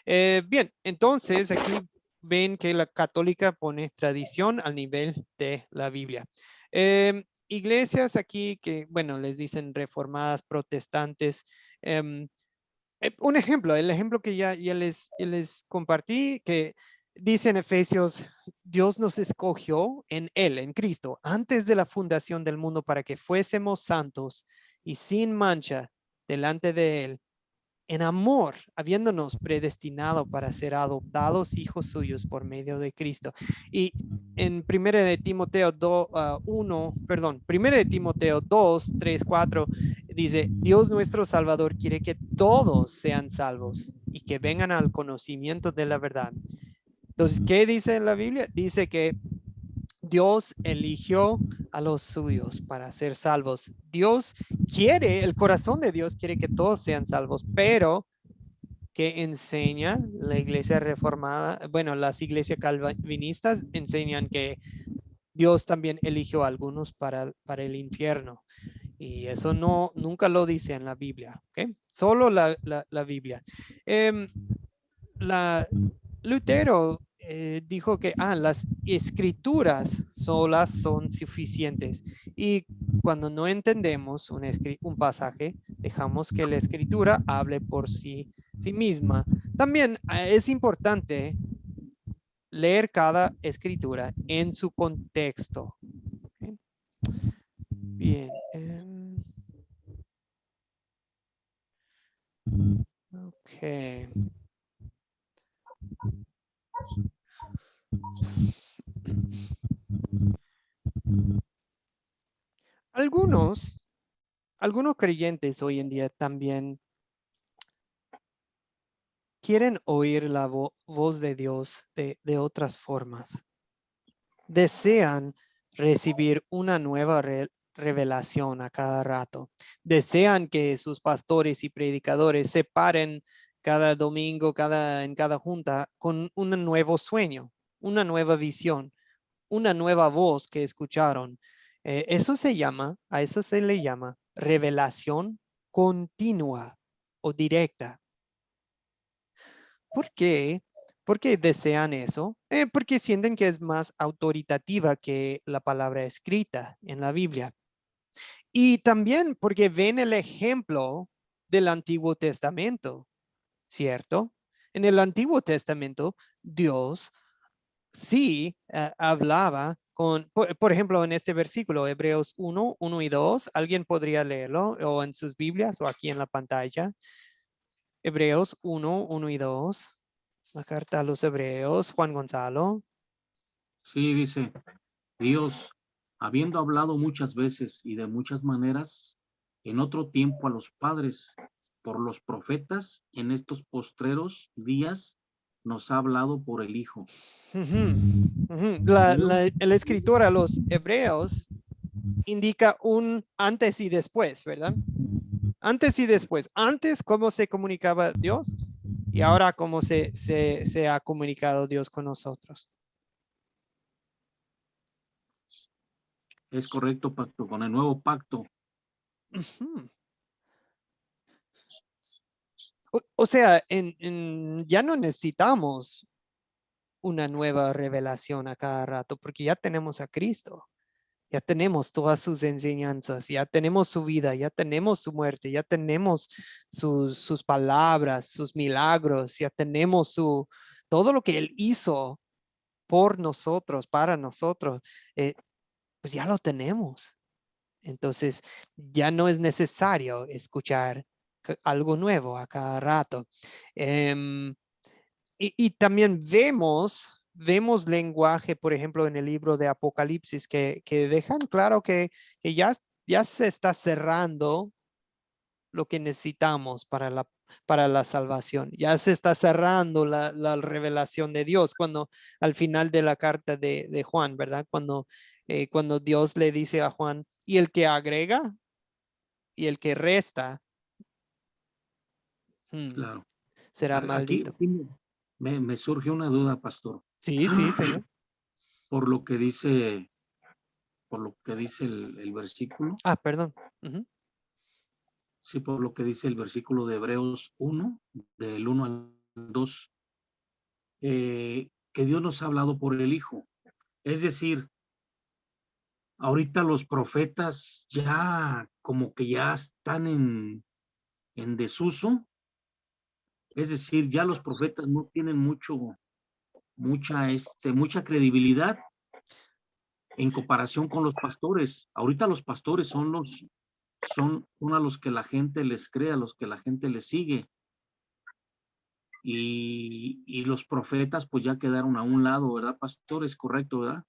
Bien, entonces aquí ven que la católica pone tradición al nivel de la Biblia. Iglesias aquí que, bueno, les dicen reformadas, protestantes. Un ejemplo, el ejemplo que ya les compartí, que dice en Efesios, Dios nos escogió en Él, en Cristo, antes de la fundación del mundo para que fuésemos santos y sin mancha delante de Él, en amor, habiéndonos predestinado para ser adoptados hijos suyos por medio de Cristo. Y en 1 de Timoteo 1 de Timoteo 2, 3, 4, dice, Dios nuestro Salvador quiere que todos sean salvos y que vengan al conocimiento de la verdad. Entonces, ¿qué dice en la Biblia? Dice que Dios eligió a los suyos para ser salvos. Dios quiere, el corazón de Dios quiere que todos sean salvos, pero que enseña la iglesia reformada, bueno, las iglesias calvinistas enseñan que Dios también eligió a algunos para el infierno. Y eso nunca lo dice en la Biblia, ¿ok? Solo la Biblia. Lutero dijo que las escrituras solas son suficientes y cuando no entendemos un pasaje, dejamos que la escritura hable por sí misma. También es importante leer cada escritura en su contexto. ¿Okay? Bien. Ok. Algunos creyentes hoy en día también quieren oír la voz de Dios de otras formas. Desean recibir una nueva revelación a cada rato. Desean que sus pastores y predicadores se paren cada domingo, en cada junta, con un nuevo sueño, una nueva visión, una nueva voz que escucharon. A eso se le llama revelación continua o directa. ¿Por qué? ¿Por qué desean eso? Porque sienten que es más autoritativa que la palabra escrita en la Biblia. Y también porque ven el ejemplo del Antiguo Testamento, ¿cierto? En el Antiguo Testamento, Dios sí hablaba por ejemplo, en este versículo, Hebreos 1, 1 y 2, ¿alguien podría leerlo o en sus Biblias o aquí en la pantalla? Hebreos 1, 1 y 2. La carta a los Hebreos, Juan Gonzalo. Sí, dice, Dios, habiendo hablado muchas veces y de muchas maneras, en otro tiempo a los padres, por los profetas, en estos postreros días, nos ha hablado por el Hijo. El escritor a los Hebreos indica un antes y después, ¿verdad? Antes y después. Antes, cómo se comunicaba Dios y ahora cómo se ha comunicado Dios con nosotros. Es correcto, pacto, con el nuevo pacto. O sea, ya no necesitamos una nueva revelación a cada rato porque ya tenemos a Cristo. Ya tenemos todas sus enseñanzas, ya tenemos su vida, ya tenemos su muerte, ya tenemos sus palabras, sus milagros, ya tenemos todo lo que Él hizo por nosotros, para nosotros, pues ya lo tenemos. Entonces, ya no es necesario escuchar algo nuevo a cada rato. Y también vemos lenguaje, por ejemplo, en el libro de Apocalipsis, que dejan claro que ya se está cerrando lo que necesitamos para la salvación. Ya se está cerrando la revelación de Dios cuando al final de la carta de Juan, ¿verdad? Cuando Dios le dice a Juan, y el que agrega y el que resta, Claro. será Aquí maldito. me surge una duda, pastor. Sí, señor. por lo que dice el versículo. Ah, perdón. Ujú. Sí, por lo que dice el versículo de Hebreos 1, del 1 al 2, que Dios nos ha hablado por el Hijo. Es decir, ahorita los profetas ya como que ya están en desuso. Es decir, ya los profetas no tienen mucha credibilidad en comparación con los pastores. Ahorita los pastores son a los que la gente les cree, a los que la gente les sigue. Y los profetas pues ya quedaron a un lado, ¿verdad, pastores? Correcto, ¿verdad?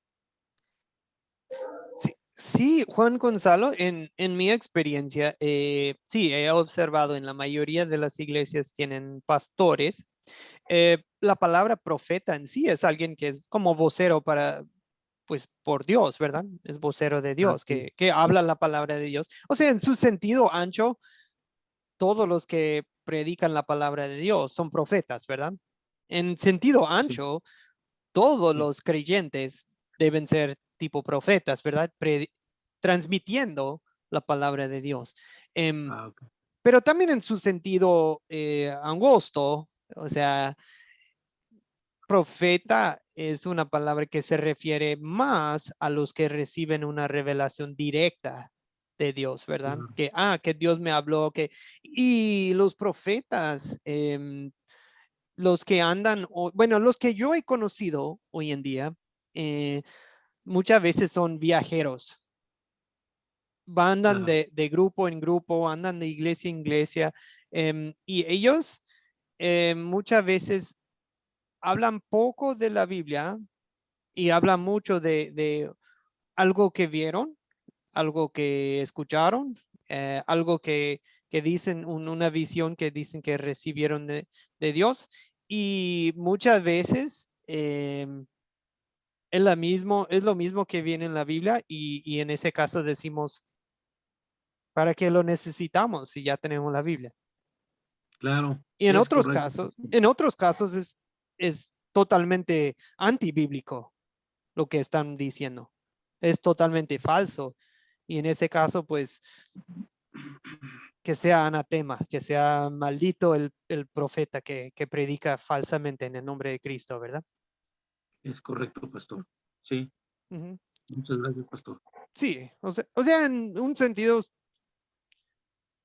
Sí, Juan Gonzalo, en mi experiencia, sí, he observado en la mayoría de las iglesias tienen pastores. La palabra profeta en sí es alguien que es como vocero para, pues, por Dios, ¿verdad? Es vocero de Dios, Exacto. que habla la palabra de Dios. O sea, en su sentido ancho, todos los que predican la palabra de Dios son profetas, ¿verdad? En sentido Sí, ancho, todos sí. los creyentes deben ser tipo profetas, ¿verdad? Transmitiendo la palabra de Dios. Ah, ok. Pero también en su sentido angosto, o sea, profeta es una palabra que se refiere más a los que reciben una revelación directa de Dios, ¿verdad? Claro. Que Dios me habló, y los profetas, los que andan, bueno, los que yo he conocido hoy en día, eh, muchas veces son viajeros. Andan Claro. de grupo en grupo, andan de iglesia en iglesia, y ellos muchas veces hablan poco de la Biblia y hablan mucho de algo que vieron, algo que escucharon, algo que dicen, una visión que dicen que recibieron de Dios. Y muchas veces es lo mismo que viene en la Biblia y en ese caso decimos, ¿para qué lo necesitamos si ya tenemos la Biblia? Claro, Y es correcto. en otros casos es totalmente antibíblico lo que están diciendo. Es totalmente falso. Y en ese caso, pues, que sea anatema, que sea maldito el profeta que predica falsamente en el nombre de Cristo, ¿verdad? Es correcto, pastor. Sí, Ujú. muchas gracias, pastor. Sí, o sea, en un sentido,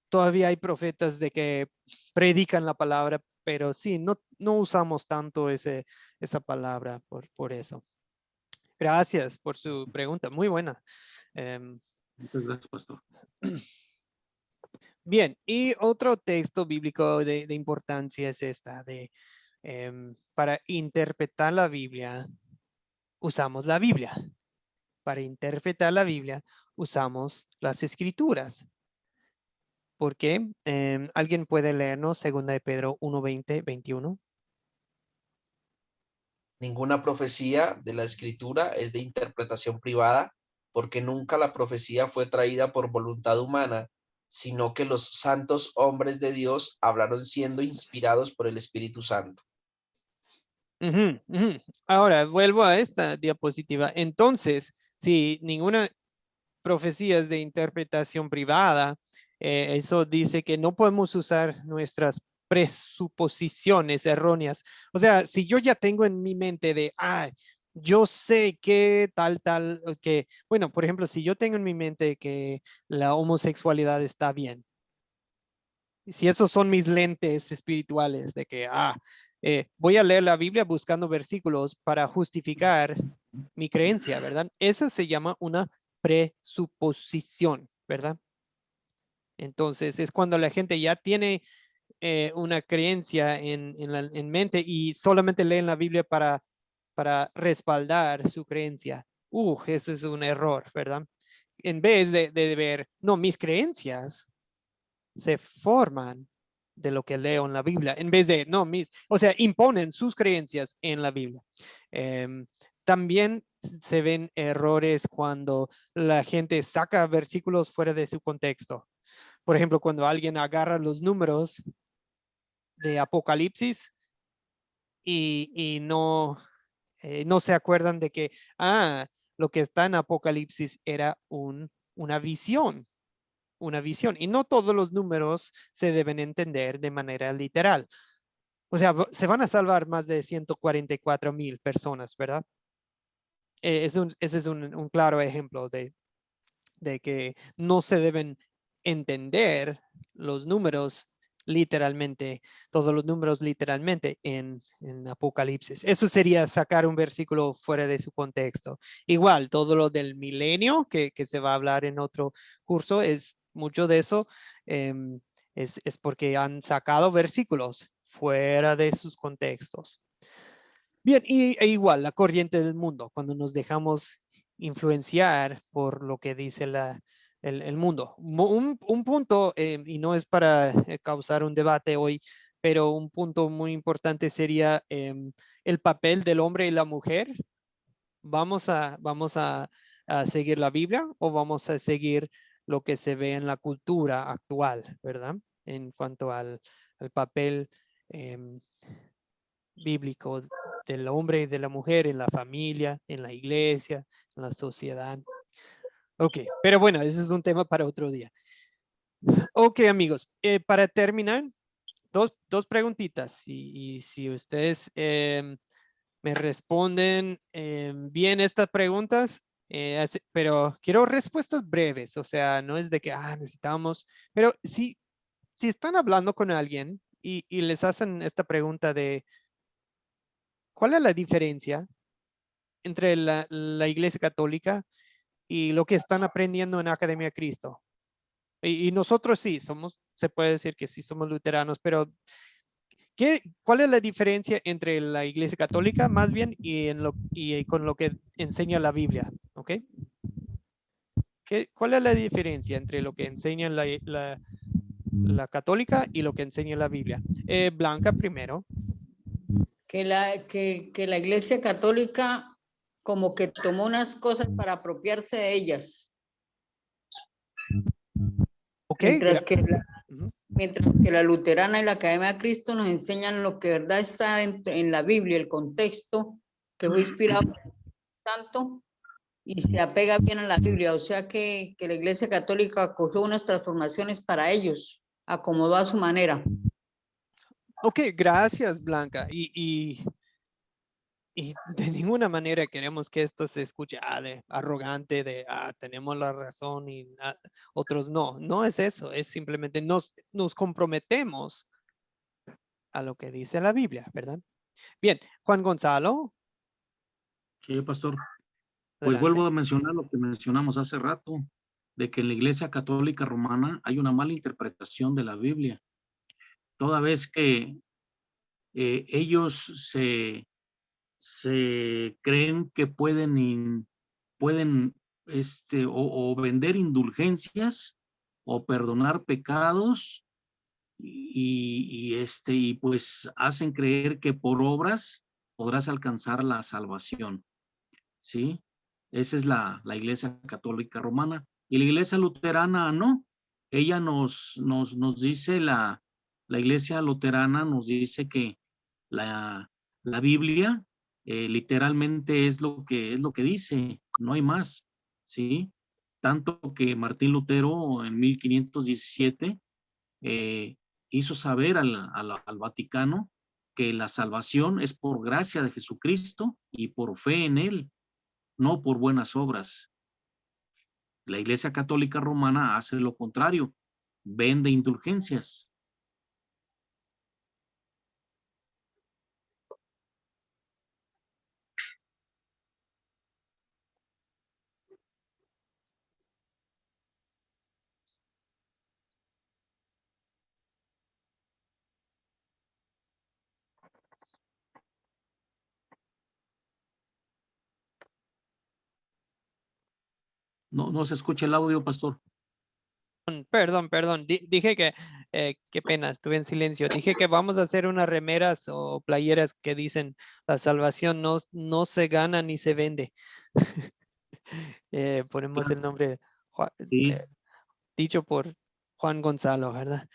todavía hay profetas de que predican la palabra, pero sí, no usamos tanto esa palabra por eso. Gracias por su pregunta, muy buena. Em, Muchas gracias, pastor. Bien, y otro texto bíblico de importancia es para interpretar la Biblia, usamos la Biblia. Para interpretar la Biblia, usamos las Escrituras. ¿Por qué? ¿Alguien puede leernos 2 de Pedro 1:20, 21? Ninguna profecía de la escritura es de interpretación privada, porque nunca la profecía fue traída por voluntad humana, sino que los santos hombres de Dios hablaron siendo inspirados por el Espíritu Santo. Ujú, ujú. Ahora, vuelvo a esta diapositiva. Entonces, si ninguna profecía es de interpretación privada, eso dice que no podemos usar nuestras presuposiciones erróneas. O sea, si yo ya tengo en mi mente yo sé que tal, que, bueno, por ejemplo, si yo tengo en mi mente que la homosexualidad está bien, si esos son mis lentes espirituales de que, voy a leer la Biblia buscando versículos para justificar mi creencia, ¿verdad? Esa se llama una presuposición, ¿verdad? Entonces, es cuando la gente ya tiene una creencia en mente y solamente leen la Biblia para respaldar su creencia. Ese es un error, ¿verdad? En vez de ver, no, mis creencias se forman de lo que leo en la Biblia, en vez de, no, o sea, imponen sus creencias en la Biblia. También se ven errores cuando la gente saca versículos fuera de su contexto. Por ejemplo, cuando alguien agarra los números de Apocalipsis y no no se acuerdan de que, lo que está en Apocalipsis era una visión, y no todos los números se deben entender de manera literal. O sea, se van a salvar más de 144,000 personas, ¿verdad? Ese es un claro ejemplo de que no se deben entender los números literalmente, todos los números literalmente en Apocalipsis. Eso sería sacar un versículo fuera de su contexto. Igual, todo lo del milenio que se va a hablar en otro curso, es mucho de eso, es porque han sacado versículos fuera de sus contextos. Bien, e igual, la corriente del mundo, cuando nos dejamos influenciar por lo que dice el mundo. Un punto, y no es para causar un debate hoy, pero un punto muy importante sería el papel del hombre y la mujer. ¿Vamos a seguir la Biblia o vamos a seguir lo que se ve en la cultura actual, verdad? En cuanto al papel bíblico del hombre y de la mujer en la familia, en la iglesia, en la sociedad. Ok, pero bueno, ese es un tema para otro día. Ok, amigos, para terminar, dos preguntitas. Y si ustedes me responden bien estas preguntas, pero quiero respuestas breves, o sea, no es de que necesitamos, pero si están hablando con alguien y les hacen esta pregunta de ¿cuál es la diferencia entre la Iglesia Católica y lo que están aprendiendo en Academia Cristo? Y nosotros sí, se puede decir que sí somos luteranos, pero ¿cuál es la diferencia entre la Iglesia Católica más bien y con lo que enseña la Biblia? ¿Ok? ¿Cuál es la diferencia entre lo que enseña la católica y lo que enseña la Biblia? Blanca primero. Que la Iglesia Católica como que tomó unas cosas para apropiarse de ellas. Ok. Mientras que la luterana y la Academia de Cristo nos enseñan lo que de verdad está en la Biblia, el contexto que fue inspirado tanto y se apega bien a la Biblia. O sea que la Iglesia Católica acogió unas transformaciones para ellos, acomodó a su manera. Ok, gracias, Blanca. Y de ninguna manera queremos que esto se escuche de arrogante, de tenemos la razón y otros no. No es eso, es simplemente nos comprometemos a lo que dice la Biblia, ¿verdad? Bien, Juan Gonzalo. Sí, pastor. Pues Adelante. vuelvo a mencionar lo que mencionamos hace rato, de que en la Iglesia Católica Romana hay una mala interpretación de la Biblia. Toda vez que ellos se creen que pueden o vender indulgencias o perdonar pecados y pues hacen creer que por obras podrás alcanzar la salvación, ¿sí? Esa es la Iglesia Católica Romana. Y la Iglesia Luterana no. Ella nos dice, la Iglesia Luterana nos dice que la Biblia literalmente es lo que dice, no hay más, ¿sí? Tanto que Martín Lutero en 1517 hizo saber al Vaticano que la salvación es por gracia de Jesucristo y por fe en él, no por buenas obras. La Iglesia Católica Romana hace lo contrario, vende indulgencias. No se escucha el audio, pastor. Perdón. Dije que, qué pena, estuve en silencio. Dije que vamos a hacer unas remeras o playeras que dicen la salvación no se gana ni se vende. Ponemos el nombre Sí. dicho por Juan Gonzalo, ¿verdad?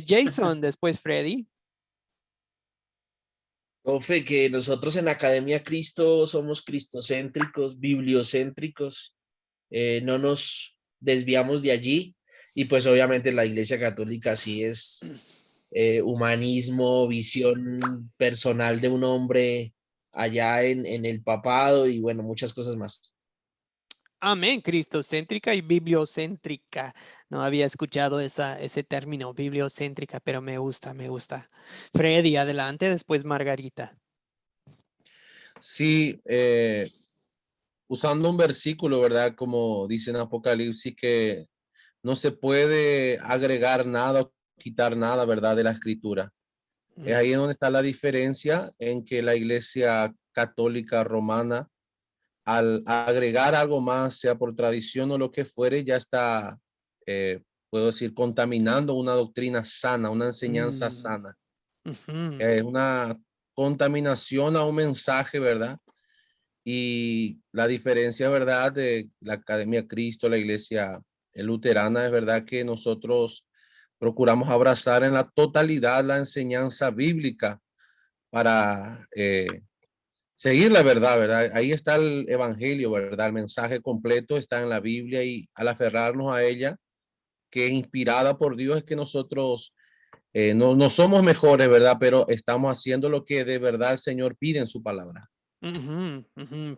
Jason, después Freddy. Profe, que nosotros en Academia Cristo somos cristocéntricos, bibliocéntricos, no nos desviamos de allí, y pues obviamente la Iglesia Católica sí es humanismo, visión personal de un hombre allá en el papado y bueno, muchas cosas más. Amén, cristocéntrica y bibliocéntrica. No había escuchado ese término, bibliocéntrica, pero me gusta, me gusta. Freddy, adelante, después Margarita. Sí, usando un versículo, ¿verdad? Como dice en Apocalipsis, que no se puede agregar nada o quitar nada, ¿verdad? De la escritura. Es ahí donde está la diferencia en que la Iglesia Católica Romana, al agregar algo más, sea por tradición o lo que fuere, ya está, puedo decir, contaminando una doctrina sana, una enseñanza sana. Es una contaminación a un mensaje, ¿verdad? Y la diferencia, ¿verdad? De la Academia Cristo, la Iglesia luterana, es verdad que nosotros procuramos abrazar en la totalidad la enseñanza bíblica para seguir la verdad, ¿verdad? Ahí está el evangelio, ¿verdad? El mensaje completo está en la Biblia, y al aferrarnos a ella, que es inspirada por Dios, es que nosotros no somos mejores, ¿verdad? Pero estamos haciendo lo que de verdad el Señor pide en su palabra.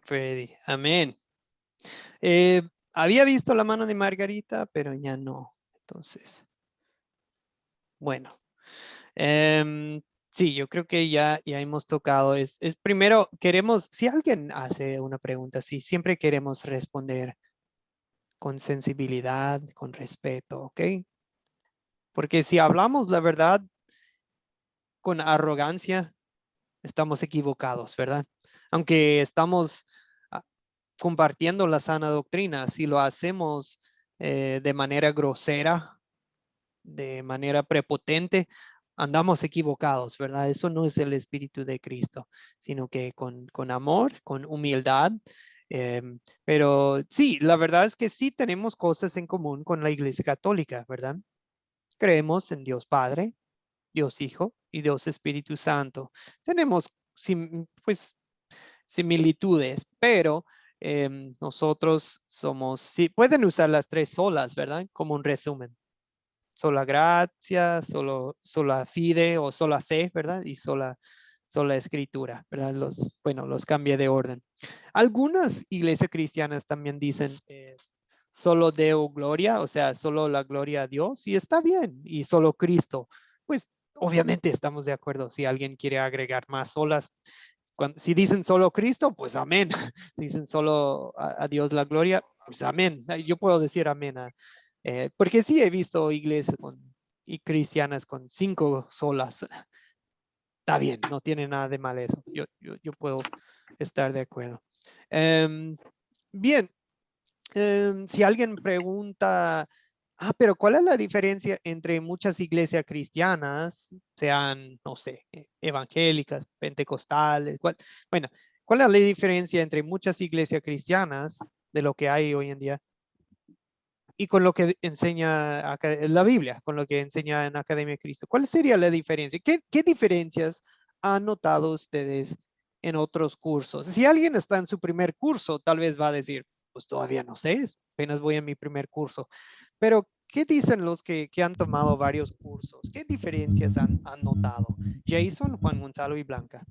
Freddy, amén. Había visto la mano de Margarita, pero ya no. Entonces, bueno. Sí, yo creo que ya hemos tocado. Es primero, queremos, si alguien hace una pregunta, sí, siempre queremos responder con sensibilidad, con respeto, ¿ok? Porque si hablamos la verdad con arrogancia, estamos equivocados, ¿verdad? Aunque estamos compartiendo la sana doctrina, si lo hacemos de manera grosera, de manera prepotente, andamos equivocados, ¿verdad? Eso no es el espíritu de Cristo, sino que con amor, con humildad. Pero sí, la verdad es que sí tenemos cosas en común con la Iglesia Católica, ¿verdad? Creemos en Dios Padre, Dios Hijo y Dios Espíritu Santo. Tenemos pues similitudes, pero nosotros somos, sí, pueden usar las tres solas, ¿verdad? Como un resumen. Sola gracia, sola fide o sola fe, ¿verdad? Y sola escritura, ¿verdad? Los cambia de orden. Algunas iglesias cristianas también dicen solo Deo gloria, o sea, solo la gloria a Dios, y está bien, y solo Cristo. Pues obviamente estamos de acuerdo. Si alguien quiere agregar más solas, si dicen solo Cristo, pues amén. Si dicen solo a Dios la gloria, pues amén. Yo puedo decir amén porque sí he visto iglesias y cristianas con 5 solas. Está bien, no tiene nada de mal eso. Yo puedo estar de acuerdo. Bien, si alguien pregunta, pero ¿cuál es la diferencia entre muchas iglesias cristianas, sean, no sé, evangélicas, pentecostales? Bueno, ¿cuál es la diferencia entre muchas iglesias cristianas de lo que hay hoy en día y con lo que enseña la Biblia, con lo que enseña en Academia de Cristo? ¿Cuál sería la diferencia? ¿Qué diferencias han notado ustedes en otros cursos? Si alguien está en su primer curso, tal vez va a decir, pues todavía no sé, apenas voy a mi primer curso. Pero, ¿qué dicen los que han tomado varios cursos? ¿Qué diferencias han notado? Jason, Juan Gonzalo y Blanca.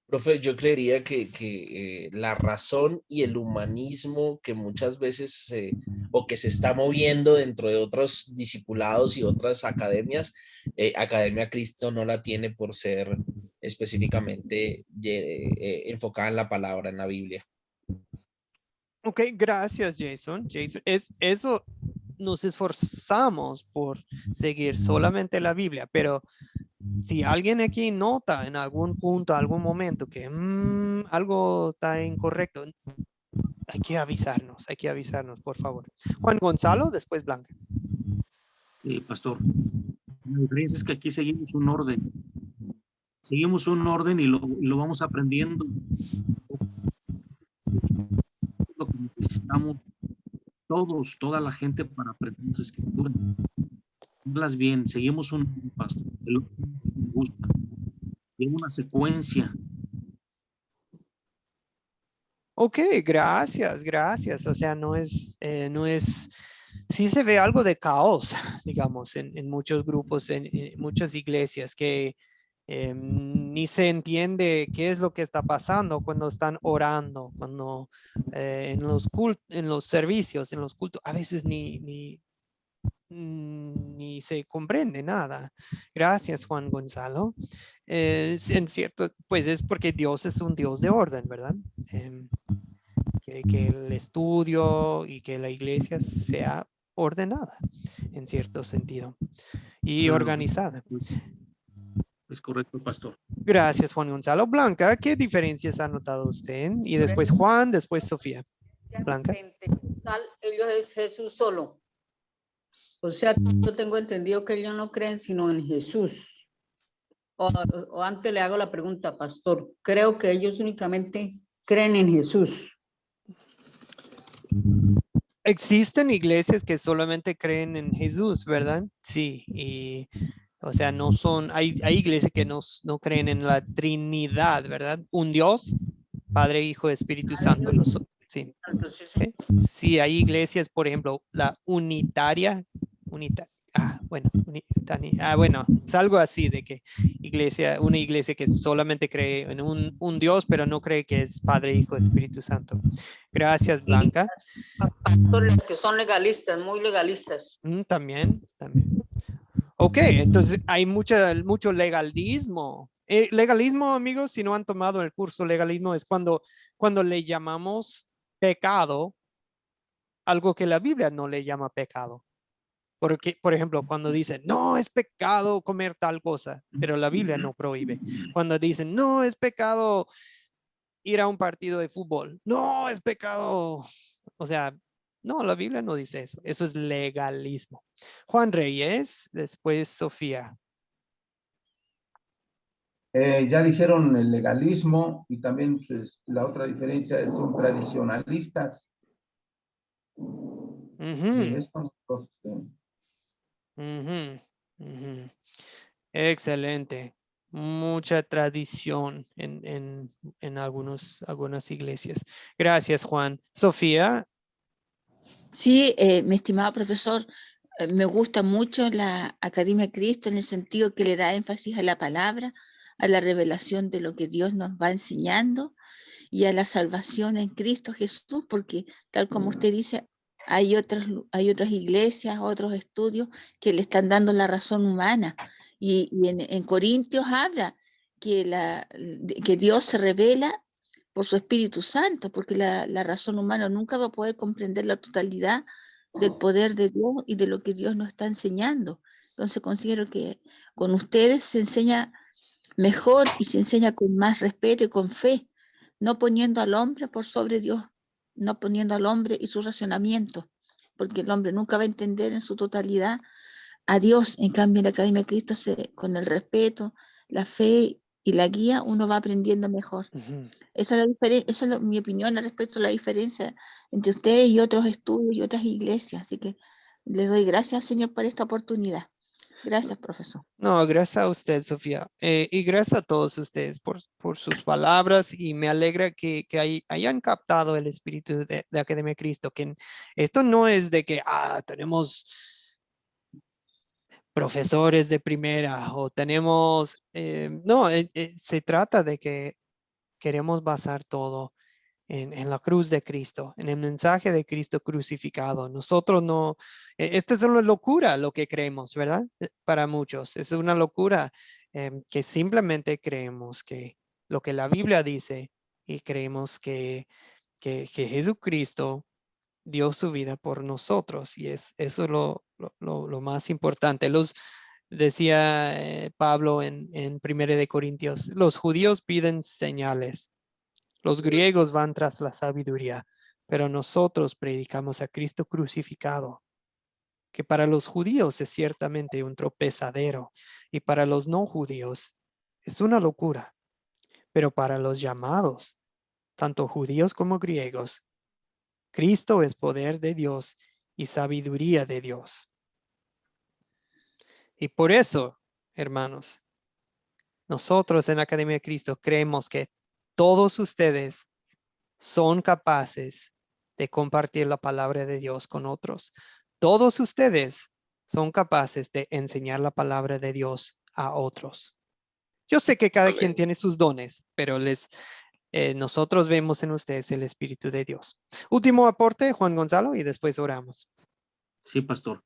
Profe, yo creería que la razón y el humanismo que muchas veces o que se está moviendo dentro de otros discipulados y otras academias, Academia Cristo no la tiene por ser específicamente enfocada en la palabra, en la Biblia. Ok, gracias, Jason. Eso nos esforzamos por seguir solamente la Biblia, pero si alguien aquí nota en algún punto, algún momento que algo está incorrecto, hay que avisarnos, por favor. Juan Gonzalo, después Blanca. Sí, pastor. La diferencia es que aquí seguimos un orden. Seguimos un orden y lo vamos aprendiendo. Lo que necesitamos toda la gente para aprender las escrituras. Hablas bien, seguimos un pastor. Me gusta. Tiene una secuencia. Ok, gracias, gracias. O sea, no es, sí se ve algo de caos, digamos, en muchos grupos, en muchas iglesias que ni se entiende qué es lo que está pasando cuando están orando, cuando en los servicios, en los cultos, a veces ni se comprende nada. Gracias, Juan Gonzalo. En cierto, pues es porque Dios es un Dios de orden, ¿verdad? Que el estudio y que la iglesia sea ordenada en cierto sentido y Claro, organizada. es correcto, pastor. Gracias, Juan Gonzalo. Blanca, ¿qué diferencias ha notado usted? Y después Juan, después Sofía. Blanca. Pentecostal, ellos es Jesús solo. O sea, yo tengo entendido que ellos no creen sino en Jesús. O antes le hago la pregunta, pastor. Creo que ellos únicamente creen en Jesús. Existen iglesias que solamente creen en Jesús, ¿verdad? Sí, y o sea, no son, hay iglesias que no creen en la Trinidad, ¿verdad? Un Dios, Padre, Hijo, Espíritu Santo. Sí. Entonces, Okay. Sí, hay iglesias, por ejemplo, la unitaria, bueno, es algo así de que una iglesia que solamente cree en un Dios, pero no cree que es Padre, Hijo, Espíritu Santo. Gracias, Blanca. pastores que son legalistas, muy legalistas. También. Ok, entonces hay mucho legalismo. Legalismo, amigos, si no han tomado el curso legalismo, es cuando le llamamos pecado algo que la Biblia no le llama pecado. Porque, por ejemplo, cuando dicen, no es pecado comer tal cosa, pero la Biblia no prohíbe. Cuando dicen, no es pecado ir a un partido de fútbol, no es pecado. O sea, no, la Biblia no dice eso. Eso es legalismo. Juan Reyes, después Sofía. Ya dijeron el legalismo y también pues, la otra diferencia es son tradicionalistas. Estos dos, Excelente. Mucha tradición en algunas iglesias. Gracias, Juan. Sofía. Sí, mi estimado profesor, me gusta mucho la Academia Cristo en el sentido que le da énfasis a la palabra, a la revelación de lo que Dios nos va enseñando y a la salvación en Cristo Jesús, porque tal como usted dice, hay otras iglesias, otros estudios que le están dando la razón humana. Y en Corintios habla que Dios se revela por su Espíritu Santo, porque la razón humana nunca va a poder comprender la totalidad del poder de Dios y de lo que Dios nos está enseñando. Entonces considero que con ustedes se enseña mejor y se enseña con más respeto y con fe, no poniendo al hombre por sobre Dios, no poniendo al hombre y su racionamiento, porque el hombre nunca va a entender en su totalidad a Dios. En cambio, en la Academia de Cristo, con el respeto, la fe y la guía, uno va aprendiendo mejor. Esa es mi opinión respecto a la diferencia entre ustedes y otros estudios y otras iglesias. Así que les doy gracias al Señor por esta oportunidad. Gracias, profesor. No, gracias a usted, Sofía. Y gracias a todos ustedes por sus palabras y me alegra que hayan captado el espíritu de Academia de Cristo, que esto no es de que tenemos profesores de primera o tenemos, no, se trata de que queremos basar todo en la cruz de Cristo, en el mensaje de Cristo crucificado. Nosotros no, esta es una locura lo que creemos, ¿verdad? Para muchos, es una locura que simplemente creemos que lo que la Biblia dice y creemos que Jesucristo dio su vida por nosotros y eso es lo más importante. Decía Pablo en 1 de Corintios, los judíos piden señales, los griegos van tras la sabiduría, pero nosotros predicamos a Cristo crucificado, que para los judíos es ciertamente un tropezadero y para los no judíos es una locura, pero para los llamados, tanto judíos como griegos, Cristo es poder de Dios y sabiduría de Dios. Y por eso, hermanos, nosotros en la Academia de Cristo creemos que todos ustedes son capaces de compartir la palabra de Dios con otros. Todos ustedes son capaces de enseñar la palabra de Dios a otros. Yo sé que cada quien tiene sus dones, pero nosotros vemos en ustedes el Espíritu de Dios. Último aporte, Juan Gonzalo, y después oramos. Sí, pastor.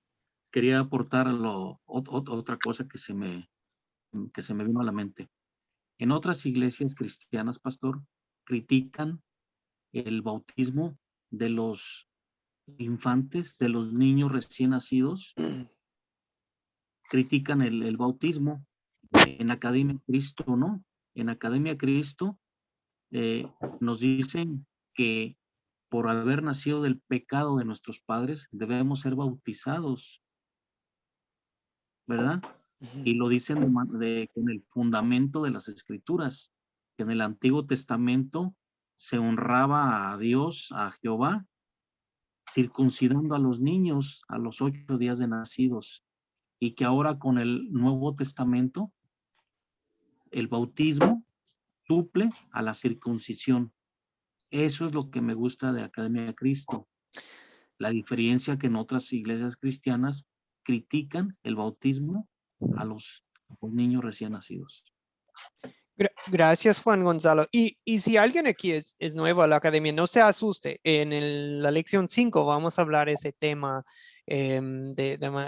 Quería aportar otra cosa que se me vino a la mente. En otras iglesias cristianas, pastor, critican el bautismo de los infantes, de los niños recién nacidos. Critican el bautismo. En Academia Cristo, ¿no? En Academia Cristo nos dicen que por haber nacido del pecado de nuestros padres debemos ser bautizados, ¿verdad? Y lo dicen con el fundamento de las Escrituras, que en el Antiguo Testamento se honraba a Dios, a Jehová, circuncidando a los niños a los 8 días de nacidos, y que ahora con el Nuevo Testamento el bautismo suple a la circuncisión. Eso es lo que me gusta de Academia de Cristo. La diferencia que en otras iglesias cristianas critican el bautismo a los niños recién nacidos. Gracias, Juan Gonzalo. Y si alguien aquí es nuevo a la academia, no se asuste. En la lección 5 vamos a hablar ese tema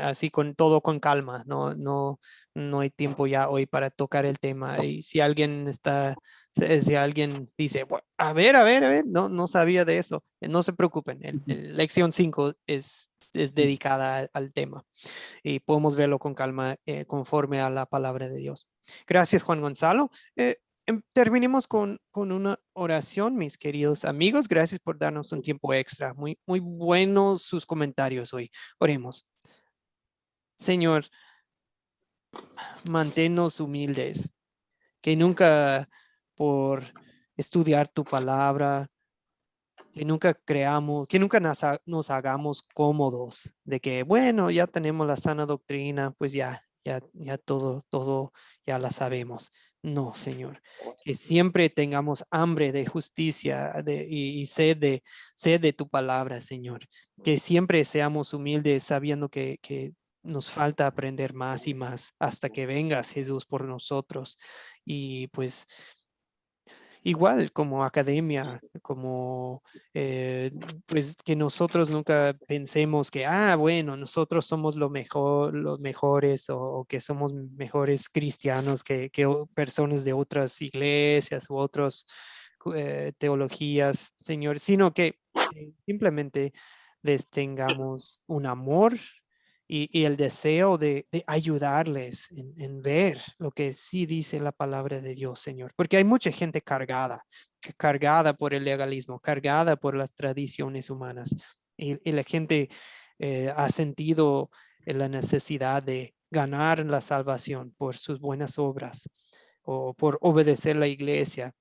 así todo con calma. No hay tiempo ya hoy para tocar el tema. Y si alguien dice, bueno, a ver, no sabía de eso, no se preocupen. Lección 5 es dedicada al tema y podemos verlo con calma conforme a la palabra de Dios. Gracias, Juan Gonzalo. Terminemos con una oración, mis queridos amigos. Gracias por darnos un tiempo extra. Muy buenos sus comentarios hoy. Oremos. Señor, manténnos humildes, que nunca por estudiar tu palabra, que nunca nos hagamos cómodos de que, bueno, ya tenemos la sana doctrina, pues ya todo ya la sabemos. No, Señor, que siempre tengamos hambre de justicia y sed de tu palabra, Señor. Que siempre seamos humildes sabiendo que nos falta aprender más y más hasta que vengas, Jesús, por nosotros. Y pues igual como academia, como pues que nosotros nunca pensemos que, bueno, nosotros somos los mejores o que somos mejores cristianos que personas de otras iglesias u otras teologías, Señor, sino que simplemente les tengamos un amor y el deseo de ayudarles en ver lo que sí dice la palabra de Dios, Señor. Porque hay mucha gente cargada por el legalismo, cargada por las tradiciones humanas. Y la gente ha sentido la necesidad de ganar la salvación por sus buenas obras o por obedecer la iglesia.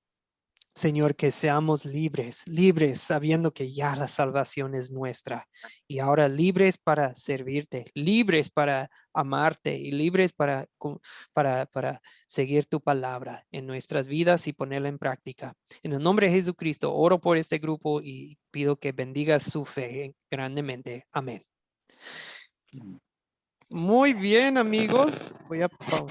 Señor, que seamos libres sabiendo que ya la salvación es nuestra y ahora libres para servirte, libres para amarte y libres para seguir tu palabra en nuestras vidas y ponerla en práctica. En el nombre de Jesucristo, oro por este grupo y pido que bendigas su fe grandemente. Amén. Muy bien, amigos. Voy a pausar.